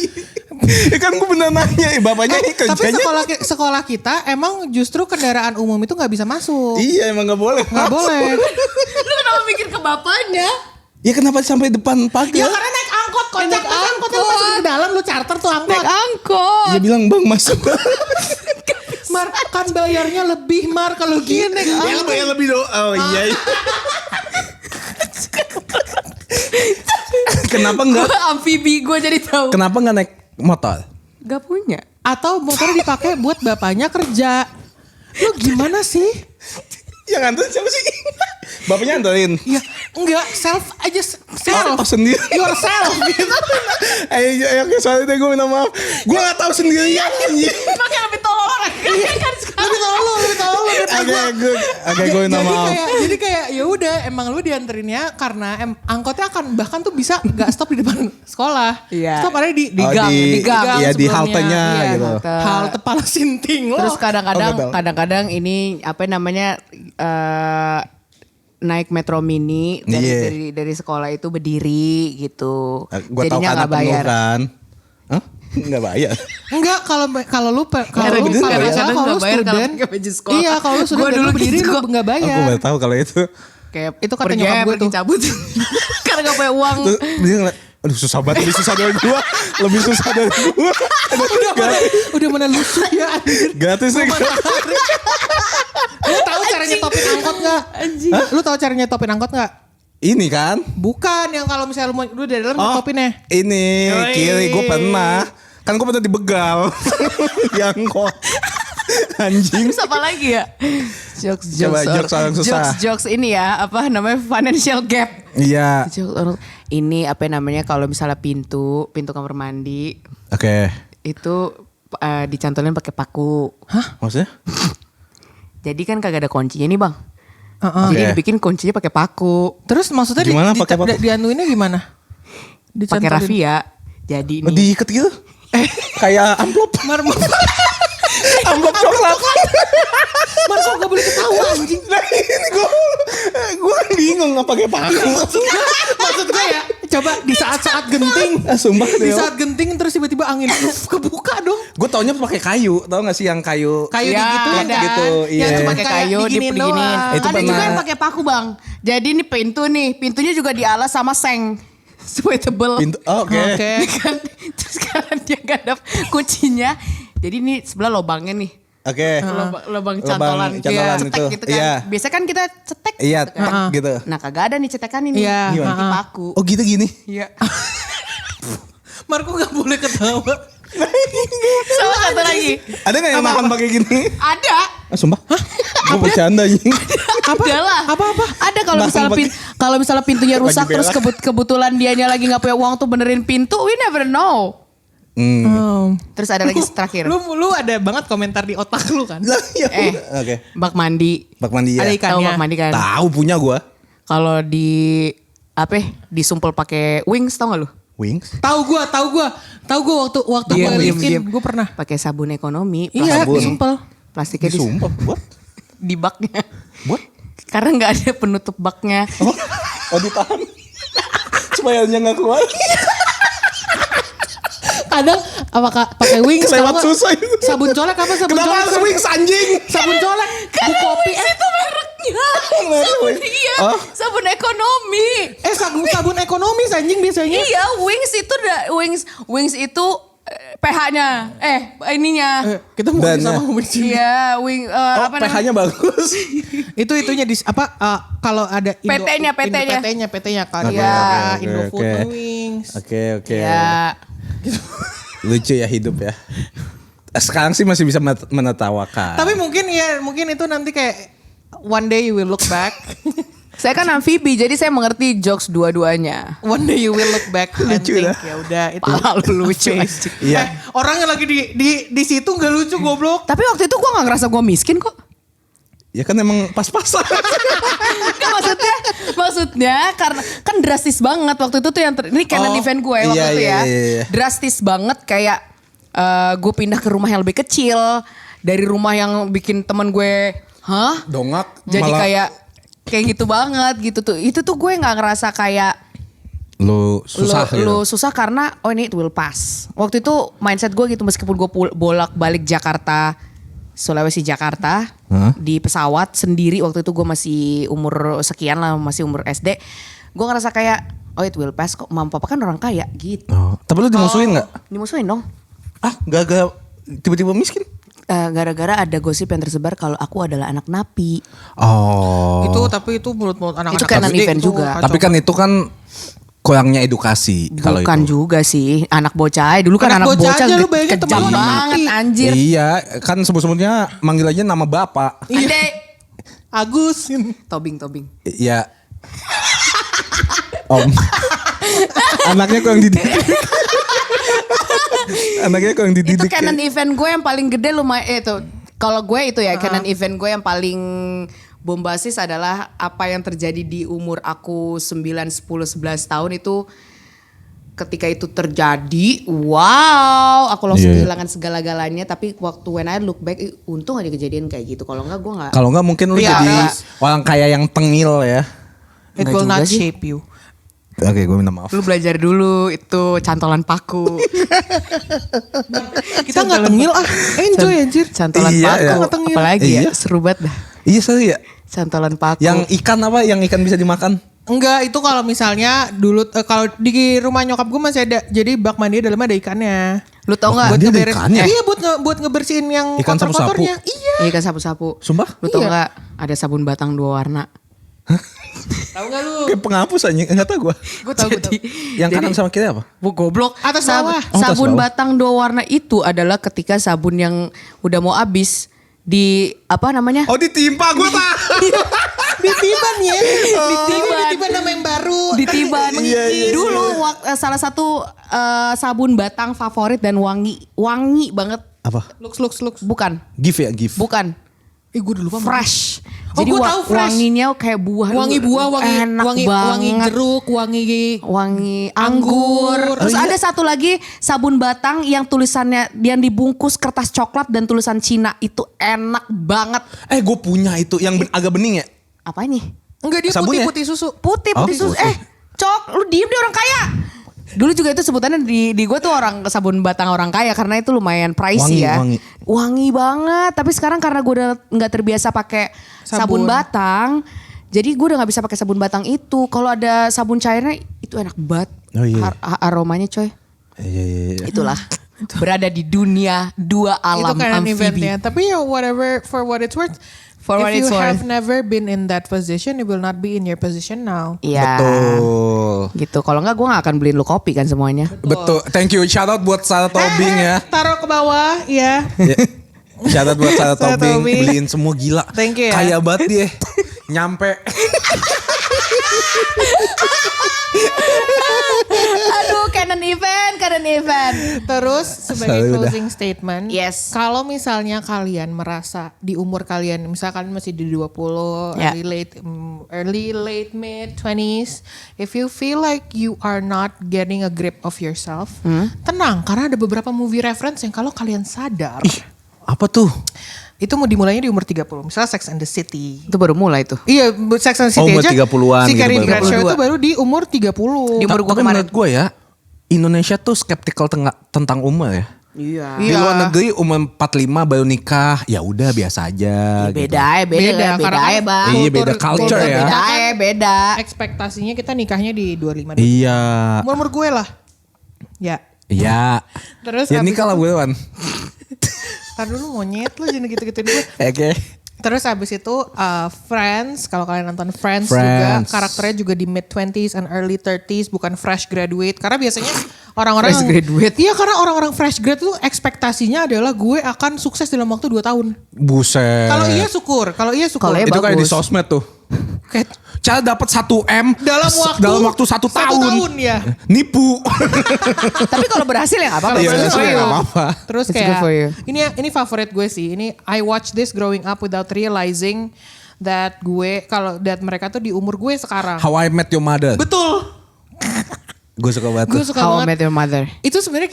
S1: Kan gue bener nanya, bapaknya
S2: tapi
S1: kerjanya.
S2: sekolah kita emang justru kendaraan umum itu nggak bisa masuk.
S1: Iya emang nggak boleh.
S2: Nggak boleh.
S3: Lu kenapa mikir ke bapaknya?
S1: Ya kenapa sampai depan pagar?
S2: Ya karena naik angkot, kocak
S3: Naik
S2: angkotnya lu masuk ke dalam, lu charter tuh angkot.
S3: Naik angkot.
S1: Ya bilang bang masuk.
S2: Mar, kan bayarnya lebih Mar kalau gini naik
S1: Ya
S2: angkot.
S1: bayar lebih dong. Oh iya. Kenapa nggak?
S3: Amfibi gue jadi tahu.
S1: Kenapa nggak naik motor?
S3: Gak punya.
S2: Atau motornya dipakai buat bapaknya kerja. Lu gimana sih?
S1: Yang nganterin siapa sih? Bapaknya nganterin.
S2: Ya enggak, self aja self.
S1: Oh sendiri.
S2: Yourself gitu.
S1: Ayo soalnya deh gue minta maaf. Gue nggak tahu sendirian.
S3: Pakai lebih tolol kan sekarang.
S2: Lebih tolol
S1: Agak gue minta maaf.
S2: Jadi kayak ya udah emang lu dianterinnya karena angkotnya akan bahkan tuh bisa nggak stop di depan sekolah.
S3: Iya.
S2: Stop ada di
S1: Oh,
S2: gang,
S1: di
S2: gang
S1: iya, di
S2: sebelumnya.
S1: haltenya
S2: Iya,
S1: gitu.
S2: Halte Palasinting loh.
S3: Terus
S1: Oh, betul.
S3: kadang-kadang ini apa namanya naik metro mini
S1: Iya.
S3: dari sekolah itu berdiri gitu.
S1: Gue tahu
S3: Jadinya
S1: karena
S3: nggak
S1: penuh
S3: bayar.
S1: kan. Hah? Nggak bayar.
S2: Enggak kalau lu
S1: Karena
S2: kalau
S1: bener nggak bayar.
S2: kalau lu
S3: Nggak bayar kalau
S2: student
S3: pakai baju sekolah.
S2: iya kalau lu
S3: Gua
S2: student
S3: dulu
S2: lu berdiri
S3: gitu
S2: lu
S3: kok.
S2: nggak bayar.
S1: Aku baru tahu kalau itu.
S3: Kayak
S2: Itu kata
S3: pergi
S2: nyokap
S3: aja,
S2: gue
S3: pergi
S2: tuh.
S3: cabut. Karena gak punya uang.
S1: Terus dia ngeliat, aduh susah banget, lebih susah dari gue. Lebih susah dari gue.
S2: Udah mana lucu ya anjir.
S1: Gratis nih.
S2: Lu tahu cara nyetopin angkot enggak?
S3: Anjing.
S2: Lu tahu cara nyetopin angkot enggak?
S1: Ini kan.
S2: Bukan yang kalau misalnya lu dari dalam
S1: Oh,
S2: nyetopinnya.
S1: ini
S2: Yoi.
S1: kiri gue pernah. Kan gue pernah dibegal. Yang kok. Anjing.
S3: Terus apa lagi ya?
S1: Coba jokes orang susah.
S3: Jokes ini ya, apa namanya financial gap.
S1: Iya.
S3: Jokes orang ini apa namanya kalau misalnya pintu kamar mandi
S1: Oke.
S3: itu dicantolin pakai paku.
S2: Hah?
S1: Maksudnya?
S3: Jadi kan kagak ada kuncinya nih, Bang.
S2: Heeh.
S3: Jadi
S1: Oke.
S3: dibikin kuncinya pakai paku.
S2: Terus maksudnya
S1: Gimana pakai paku?
S2: dianuinnya gimana?
S3: Pakai
S2: Dicantolin.
S3: rafia. Jadi
S1: Oh,
S3: nih.
S1: diikat gitu? Kayak amplop.
S2: Marmo.
S1: Amplop coklat.
S2: Marmo gak boleh ketawa anjing.
S1: Nah ini gue kan bingung nggak pakai paku.
S2: Maksud gue ya, coba di saat-saat genting.
S1: Sumpah
S2: Di
S1: deh.
S2: saat genting terus tiba-tiba angin kebuka dong.
S1: Gue taunya pakai kayu, tau gak sih yang kayu?
S2: Kayu
S3: Ya,
S2: digituin
S3: ada.
S2: kan?
S1: Gitu, iya.
S2: Yang cuma
S3: Pakai
S2: kayak
S3: kayu,
S2: diginiin
S3: diginiin.
S2: doang.
S1: Itu
S3: Ada juga
S1: pernah-
S3: yang pakai paku bang. Jadi ini pintunya juga dialas sama seng. Sweatable.
S1: Pintu, oh, oke.
S2: Oke.
S3: Ini kan, terus karena dia gak ada kuncinya. Jadi ini sebelah lubangnya nih.
S1: Oke.
S3: Lubang cantolan.
S1: cantolan
S3: Cetek
S1: itu.
S3: gitu kan.
S1: Iya.
S3: Biasa kan kita cetek
S1: Iya,
S3: gitu kan.
S1: tak gitu.
S3: Nah kagak ada nih cetekan ini.
S2: Iya.
S3: Ganti paku.
S1: Oh gitu gini.
S3: Iya.
S2: Marco gak boleh ketawa.
S3: Sama satu lagi.
S1: Ada gak yang makan pakai gini?
S3: Ada.
S1: Ah, sumpah? Gue bercanda anjing.
S3: Ada lah.
S2: Apa-apa?
S3: Ada kalau
S1: Makan
S3: misalnya
S1: pakai-
S3: kalau misalnya pintunya
S1: Lagi
S3: rusak terus
S1: belak.
S3: kebetulan dianya lagi nggak punya uang tuh benerin pintu, we never know. Terus ada lagi terakhir.
S2: Lu ada banget komentar di otak lu kan?
S1: Lah, ya
S3: Eh.
S1: udah. Oke.
S3: Bak mandi.
S1: Bak mandi ya.
S2: Ada
S3: Tahu
S2: ikannya.
S3: bak mandi kan?
S1: Tahu punya gue.
S3: Kalau di apa? Disumpel pakai wings tau gak lu?
S1: Wings.
S2: Tahu gua waktu
S3: Diem,
S2: gue
S3: diem,
S2: lifin,
S3: diem.
S2: gue pernah.
S3: Pakai sabun ekonomi.
S2: Iya,
S1: Sabun.
S2: disumpel.
S3: Plastiknya
S1: Sumpah, buat?
S3: di baknya.
S1: Buat?
S3: Karena nggak ada penutup baknya.
S1: Oh ditahan. Supaya dia gak keluar.
S2: Kadang apakah pakai wings
S1: Kelewat
S2: kalau nggak
S1: susah itu.
S2: sabun colek apa sabun
S1: Kenapa
S2: colek?
S1: harus wings anjing?
S2: Sabun colek. Bu kopi
S3: Itu mereknya.
S1: Merek
S3: Sabun
S1: Wings.
S3: iya.
S1: Oh.
S3: Sabun ekonomi.
S2: sabun ekonomi anjing biasanya.
S3: Iya, wings itu pH-nya, ininya.
S2: Kita mau
S1: Dan,
S2: sama ngomongin sini.
S3: Iya,
S1: Oh,
S3: apa namanya?
S1: pH-nya bagus.
S2: Itunya di kalau ada
S3: PT-nya.
S2: PT-nya kan.
S3: Oke,
S2: Ya,
S1: oke,
S2: Indofood
S1: oke.
S2: Wings.
S1: Oke.
S3: Ya,
S1: Lucu ya hidup ya. Sekarang sih masih bisa menertawakan.
S2: Tapi mungkin itu nanti kayak one day you will look back.
S3: saya kan amfibi, jadi saya mengerti jokes dua-duanya.
S2: One day you will look back and
S1: Lucu
S2: think
S1: dah.
S2: ya udah itu
S3: Pala lu lucu
S2: face.
S3: anjing.
S1: Iya.
S2: Orang yang lagi di situ gak lucu goblok.
S3: Tapi waktu itu gue gak ngerasa gue miskin kok.
S1: Ya kan emang pas-pasan.
S3: Kan maksudnya karena kan drastis banget waktu itu tuh ini canon
S2: Oh,
S3: event gue waktu
S1: iya,
S3: itu ya.
S1: iya.
S3: Drastis banget kayak gue pindah ke rumah yang lebih kecil dari rumah yang bikin teman gue,
S1: Dongak.
S3: jadi
S1: malah
S3: kayak gitu banget gitu tuh. Itu tuh gue nggak ngerasa kayak
S1: lu susah gitu.
S3: lu susah karena ini it will pass. Waktu itu mindset gue gitu meskipun gue bolak-balik Jakarta, Sulawesi Jakarta di pesawat sendiri waktu itu gue masih umur sekian lah, masih umur SD. Gue ngerasa kayak it will pass kok, mama papa kan orang kaya gitu.
S1: Oh, tapi lu dimusuhin nggak?
S3: Dimusuhin dong.
S1: Ah, gak tiba-tiba miskin.
S3: Gara-gara ada gosip yang tersebar kalau aku adalah anak napi.
S1: Oh.
S2: Tapi itu mulut-mulut anak-anak.
S3: Itu canon
S2: SD
S3: event
S2: itu
S3: juga.
S2: kacau.
S1: Tapi kan itu kan kurangnya edukasi kalau
S3: Bukan
S1: itu.
S3: juga sih, anak bocah. Dulu kan
S2: Anak
S3: anak
S2: bocah
S3: bocah
S2: aja lu bayangin
S3: kejam
S2: temen lu anak
S3: banget
S2: napi.
S3: anjir.
S1: Iya, kan sebut-sebutnya manggil aja nama bapak.
S3: Ade.
S2: Agus.
S3: Tobing.
S1: Iya. Om. Anaknya kurang dididik. Anaknya kurang dididik.
S3: Itu canon event gue yang paling gede lumayan itu. Kalau gue itu ya canon event gue yang paling bombastis adalah apa yang terjadi di umur aku 9, 10, 11 tahun itu. Ketika itu terjadi, wow, aku langsung
S1: Iya.
S3: kehilangan segala-galanya. Tapi waktu when I look back, untung ada kejadian kayak gitu. Kalau enggak, gue enggak.
S1: Kalau enggak mungkin lu
S2: Iya,
S1: jadi
S2: enggak.
S1: orang kaya yang tengil ya.
S2: It
S3: Enggak
S2: will
S3: juga
S2: not
S3: sih.
S2: shape you.
S1: Oke, gue minta maaf.
S3: Lu belajar dulu itu cantolan paku.
S2: Kita nggak tengil enjoy anjir.
S3: Cantolan
S1: Iya,
S3: paku.
S1: iya.
S3: Apalagi
S1: Iya.
S3: ya, seru banget dah.
S1: Iya sorry ya.
S3: Cantolan paku.
S1: Yang ikan apa? Yang ikan bisa dimakan?
S2: Enggak, itu kalau misalnya dulu kalau di rumah nyokap gue masih ada. Jadi bak mandi dalamnya ada ikannya.
S3: Lu tau
S1: Bak
S3: gak?
S1: mandi ada ikannya?
S2: Iya buat ngebersihin yang
S1: Ikan sapu-sapu?
S2: kotor-kotornya. Iya.
S3: Iya kan sapu-sapu.
S1: Sumpah?
S3: Lu tau
S2: Iya.
S3: gak? Ada sabun batang 2 warna.
S2: Tahu nggak lu?
S1: Kayak penghapus aja, enggak tahu gue.
S2: Gue tahu.
S1: Yang kanan sama kiri apa?
S3: Bu goblok.
S2: Atas bawah.
S1: Oh, atas
S3: Sabun
S1: bawah.
S3: batang 2 warna itu adalah ketika sabun yang udah mau habis di apa namanya?
S1: Oh ditimpa gue tahu.
S2: Ditiban ya.
S3: Ditiban.
S2: Ditiban nama yang baru.
S3: Ditiban.
S1: Iya, iya,
S3: Dulu salah satu sabun batang favorit dan wangi banget.
S1: Apa?
S2: Lux.
S3: Bukan,
S1: Gif ya, gif.
S3: bukan.
S2: Gue udah lupa.
S3: Fresh.
S2: Oh,
S3: Jadi
S2: gua tahu fresh.
S3: wanginya kayak buah.
S2: Wangi buah,
S3: enak
S2: wangi
S3: banget.
S2: jeruk,
S3: Wangi anggur.
S2: Anggur.
S3: Terus
S1: Oh, iya.
S3: ada satu lagi sabun batang yang tulisannya yang dibungkus kertas coklat dan tulisan Cina, itu enak banget.
S1: Gue punya itu yang agak bening ya.
S3: Apa ini?
S2: Enggak, dia
S1: Sabunnya?
S2: putih susu.
S3: Putih
S1: Oh,
S3: susu.
S1: putih.
S3: Lu diem deh orang kaya. Dulu juga itu sebutannya di gue tuh orang sabun batang orang kaya karena itu lumayan pricey ya. Wangi banget. Tapi sekarang karena gue udah nggak terbiasa pakai sabun batang, jadi gue udah nggak bisa pakai sabun batang itu. Kalau ada sabun cairnya itu enak banget. Aromanya coy.
S1: Iya.
S3: Itulah. Berada di dunia dua alam
S2: itu kayak
S3: amfibi.
S2: eventnya. Tapi ya whatever, for what it's worth. If you have never been in that position, you will not be in your position now.
S3: Iya.
S1: Betul.
S3: Gitu. Kalau enggak gue gak akan beliin lu kopi kan semuanya.
S1: Betul. Thank you. Shout out buat Sarah Tobing ya.
S2: Taruh ke bawah, ya.
S1: Shout out buat Sarah Tobing. Beliin semua gila.
S2: Thank you ya.
S1: Kaya banget dia. Nyampe.
S3: Aduh, Canon event.
S2: Terus sebagai closing statement,
S3: Yes.
S2: kalau misalnya kalian merasa di umur kalian, misalkan masih di 20, early late mid 20s, if you feel like you are not getting a grip of yourself, tenang karena ada beberapa movie reference yang kalau kalian sadar,
S1: Apa tuh?
S2: itu mau dimulainya di umur 30. Misalnya Sex and the City.
S3: Itu baru mulai tuh.
S2: Iya, Sex and the City
S1: umur
S2: aja.
S1: 30-an
S2: Si
S1: gitu
S2: Carrie
S1: baru.
S2: Bradshaw itu baru di umur 30.
S3: Di umur gua
S1: Tapi
S3: kemarin.
S1: menurut gue ya, Indonesia tuh skeptikal tentang umur ya.
S3: Iya.
S1: Di luar negeri umur 45 baru nikah, ya udah biasa aja.
S3: Beda
S1: gitu.
S3: ya
S2: karena kan
S3: bang.
S1: Iya, beda culture ya.
S3: Beda.
S2: Ekspektasinya kita nikahnya di 25.
S1: Iya.
S2: Umur gue lah. Ya.
S1: Iya.
S2: Terus
S1: ya
S2: abis
S1: nikah lah gue Wan.
S2: Ntar dulu monyet lu jangan gitu-gitu dulu.
S1: Oke.
S2: Terus abis itu Friends, kalau kalian nonton Friends juga karakternya juga di mid 20s and early 30s, bukan fresh graduate. Karena biasanya orang-orang
S3: Fresh graduate.
S2: Iya, karena orang-orang fresh grad tuh ekspektasinya adalah gue akan sukses dalam waktu 2 tahun.
S1: Buset.
S2: Kalau iya syukur.
S3: Kalau iya
S1: itu kayak di
S3: bagus.
S1: sosmed tuh.
S2: Kayak
S1: Cara dapat 1M
S2: dalam waktu
S1: 1
S2: 1
S1: tahun.
S2: tahun ya.
S1: Nipu.
S3: Tapi kalau berhasil ya nggak apa-apa.
S1: Iya,
S2: Good
S1: berhasil
S2: for
S1: ya
S2: you.
S1: nggak apa-apa.
S2: Terus
S3: It's good for you.
S2: kayak ini favorit gue sih. Ini I watch this growing up without realizing that mereka tuh di umur gue sekarang.
S1: How I Met Your Mother.
S2: Betul.
S1: Gue suka banget.
S2: Gue
S1: tuh.
S2: suka
S3: How I
S2: banget.
S3: Met Your Mother.
S2: Itu sebenarnya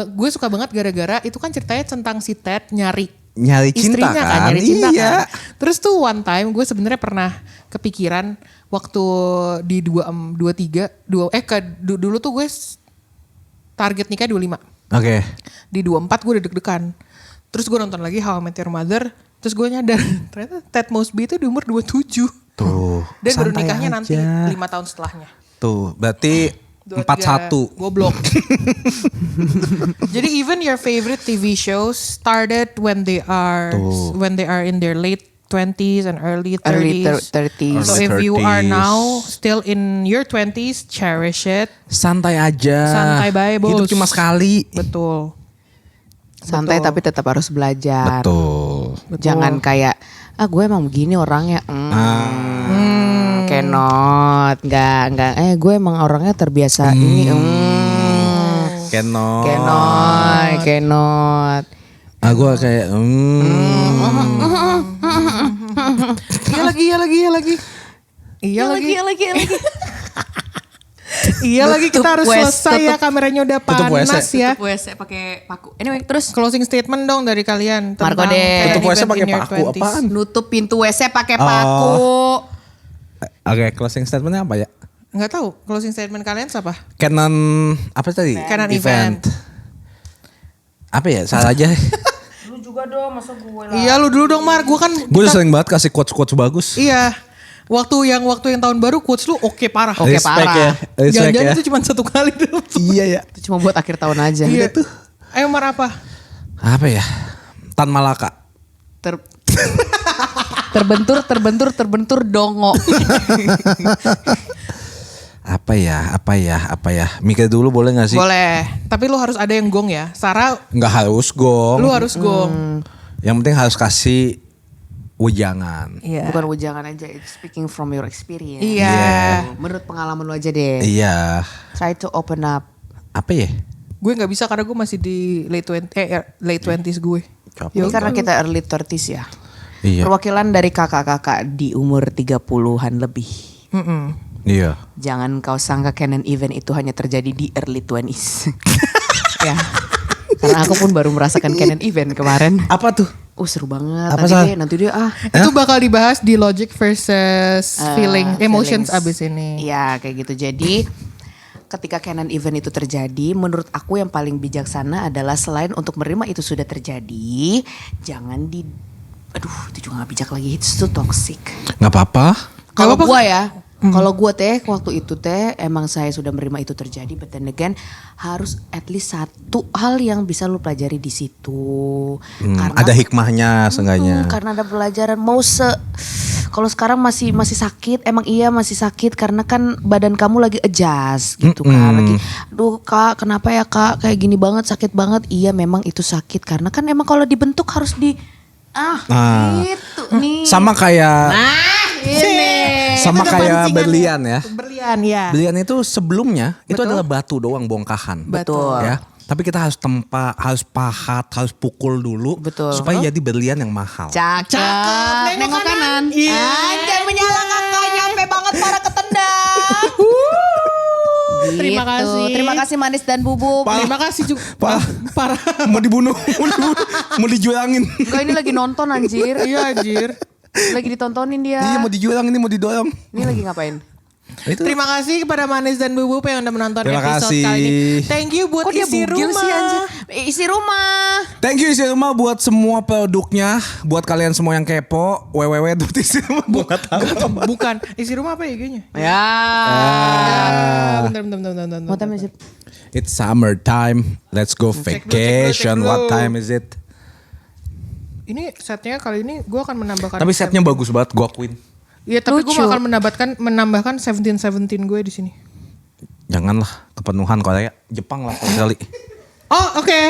S2: gue suka banget gara-gara itu kan ceritanya tentang si Ted nyari
S1: cinta
S2: istrinya
S1: kan.
S2: nyari cinta
S1: Iya.
S2: kan. Terus tuh one time gue sebenarnya pernah kepikiran waktu di 23 dulu tuh gue target nikah 25.
S1: Oke.
S2: Di 24 gue udah deg-degan. Terus gue nonton lagi How I Met Your Mother. Terus gue nyadar ternyata Ted Mosby itu di umur 27.
S1: Tuh.
S2: Dan baru
S1: santai
S2: nikahnya
S1: aja.
S2: nanti 5 tahun setelahnya.
S1: Tuh, berarti 41.
S2: Goblok. Jadi even your favorite TV shows started when they are in their late 20s and early 30s.
S3: 30s.
S2: So if you are now still in your 20s, cherish it.
S1: Santai aja.
S2: Santai bae, bos.
S1: Hidup cuma sekali.
S2: Betul.
S3: Santai tapi tetap harus belajar.
S1: Betul.
S3: Jangan kayak gue emang begini orangnya. Cannot. Enggak. Gue emang orangnya terbiasa ini. Cannot.
S1: Gue kayak
S2: Iya lagi. Iya lagi kita harus selesai ya, kameranya udah panas ya.
S3: Tutup WC pakai paku. Anyway, terus
S2: Closing statement dong dari kalian tentang
S3: Marco deh.
S2: kayak
S1: Tutup WC
S2: event
S1: pakai
S2: in your
S1: paku
S2: 20s.
S1: apaan?
S3: nutup pintu WC pakai paku.
S1: Oke, closing statementnya apa ya?
S2: Nggak tahu closing statement kalian siapa?
S1: Canon apa tadi?
S2: Canon event.
S1: Apa ya? Salah aja.
S3: Lu juga dong, masa gue lah.
S2: Iya lu dulu dong Mar, gue kan
S1: Gue udah sering banget kasih quotes bagus.
S2: iya. Waktu yang tahun baru quotes lu oke parah.
S3: Oke,
S1: Respect
S3: parah.
S1: ya. Respect
S2: Jangan-jangan
S1: ya.
S2: itu cuma 1 kali dalam
S1: Iya ya.
S3: Itu cuma buat akhir tahun aja.
S2: Iya tuh. Ayo Mar apa?
S1: Apa ya? Tan Malaka.
S3: Terbentur dongo.
S1: Apa ya? Mikir dulu boleh gak sih?
S2: Boleh. Tapi lu harus ada yang gong ya. Sarah
S1: Nggak harus gong.
S2: lu harus gong.
S1: Yang penting harus kasih wejangan.
S2: Iya.
S3: Bukan ujangan aja, it's speaking from your experience.
S2: Iya.
S3: Menurut pengalaman lu aja deh.
S1: Iya.
S3: Try to open up.
S1: Apa ya?
S2: Gue nggak bisa karena gue masih di late 20s gue.
S3: Ini karena kita early 30s ya.
S1: Iya.
S3: Perwakilan dari kakak-kakak di umur 30-an lebih.
S1: Iya.
S3: Jangan kau sangka Canon event itu hanya terjadi di early 20s. Ya. Karena aku pun baru merasakan Canon event kemarin.
S1: Apa tuh?
S3: Seru banget.
S1: Apa,
S3: Nanti dia
S2: Itu bakal dibahas di logic versus feeling emotions
S3: feelings.
S2: abis ini.
S3: Iya kayak gitu. Jadi ketika Canon event itu terjadi, menurut aku yang paling bijaksana adalah selain untuk menerima itu sudah terjadi, jangan aduh itu juga gak bijak lagi, itu toxic.
S1: Nggak apa-apa.
S3: Kalau gue ya, kalau gue teh waktu itu teh emang saya sudah menerima itu terjadi, but then again harus at least satu hal yang bisa lu pelajari di situ. Karena
S1: Ada hikmahnya seenggaknya.
S3: karena ada pelajaran kalau sekarang masih sakit, emang iya masih sakit karena kan badan kamu lagi adjust gitu kan. Lagi, aduh Kak, kenapa ya Kak kayak gini banget, sakit banget. Iya memang itu sakit karena kan emang kalau dibentuk harus gitu nih.
S1: Sama kayak
S3: Ini.
S1: sama
S2: Itu udah
S1: kayak
S2: pancingan
S1: berlian ya.
S2: Berlian ya.
S1: Berlian itu sebelumnya itu adalah batu doang bongkahan.
S3: Betul.
S1: Ya. Tapi kita harus harus pahat, harus pukul dulu
S3: Betul.
S1: supaya jadi berlian yang mahal.
S3: Cakep. Nengok kanan.
S2: Iya.
S3: Anjay menyala kakak, nyampe banget para ketendang.
S2: Terima
S3: Gitu.
S2: kasih.
S3: Terima kasih Manis dan Bubuk.
S2: Terima kasih juga. Parah.
S1: Mau dibunuh, mau dijulangin.
S3: Enggak, ini lagi nonton anjir.
S2: Iya anjir.
S3: Lagi ditontonin dia.
S1: Iya mau dijulang ini mau didorong.
S3: Ini lagi ngapain?
S1: Itu.
S2: Terima kasih kepada Manis dan Bubu yang udah menonton
S1: Terima
S2: episode
S1: kasih.
S2: kali ini. Thank you buat
S3: Kok dia
S2: isi
S3: bugil
S2: rumah.
S3: sih anjir? Isi rumah.
S1: Thank you isi rumah buat semua produknya, buat kalian semua yang kepo, www.isirumah.
S2: Bukan, isi rumah apa ya IG-nya?
S3: Ya.
S2: Bentar.
S3: Mau time is it?
S1: It's summertime. Let's go
S2: Cek
S1: vacation.
S2: dulu.
S1: What time is it?
S2: Ini setnya kali ini gue akan menambahkan.
S1: Tapi setnya bagus banget, gue akuin.
S2: Iya, tapi gue
S3: Lucu.
S2: akan menambahkan 17 gue di sini.
S1: Janganlah kepenuhan Korea, Jepang lah kali.
S2: Oh oke.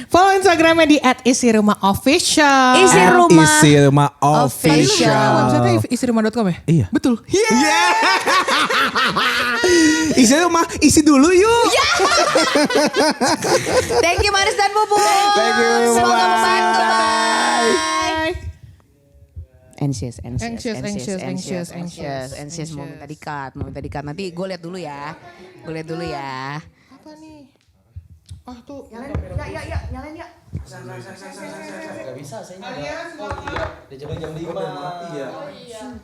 S2: Follow Instagramnya di @isirumahofficial.
S3: Isi rumah.
S1: Isi rumah
S3: Official.
S2: Website-nya
S1: official.
S2: isirumah.com ya?
S1: Iya.
S2: Betul.
S1: Isi rumah, isi dulu yuk.
S3: Thank you Manis dan Bubuk.
S1: Thank you.
S3: Semoga
S1: Bye.
S3: membantu. Bye.
S2: Bye.
S3: Anxious. Mau minta dikat. Nanti gue lihat dulu ya.
S2: Apa nih? Oh tuh.
S3: Ya, nyalain ya.
S4: Gak bisa saya
S2: Kalian silakan.
S4: Udah jam 5.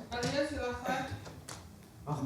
S2: Kalian silakan.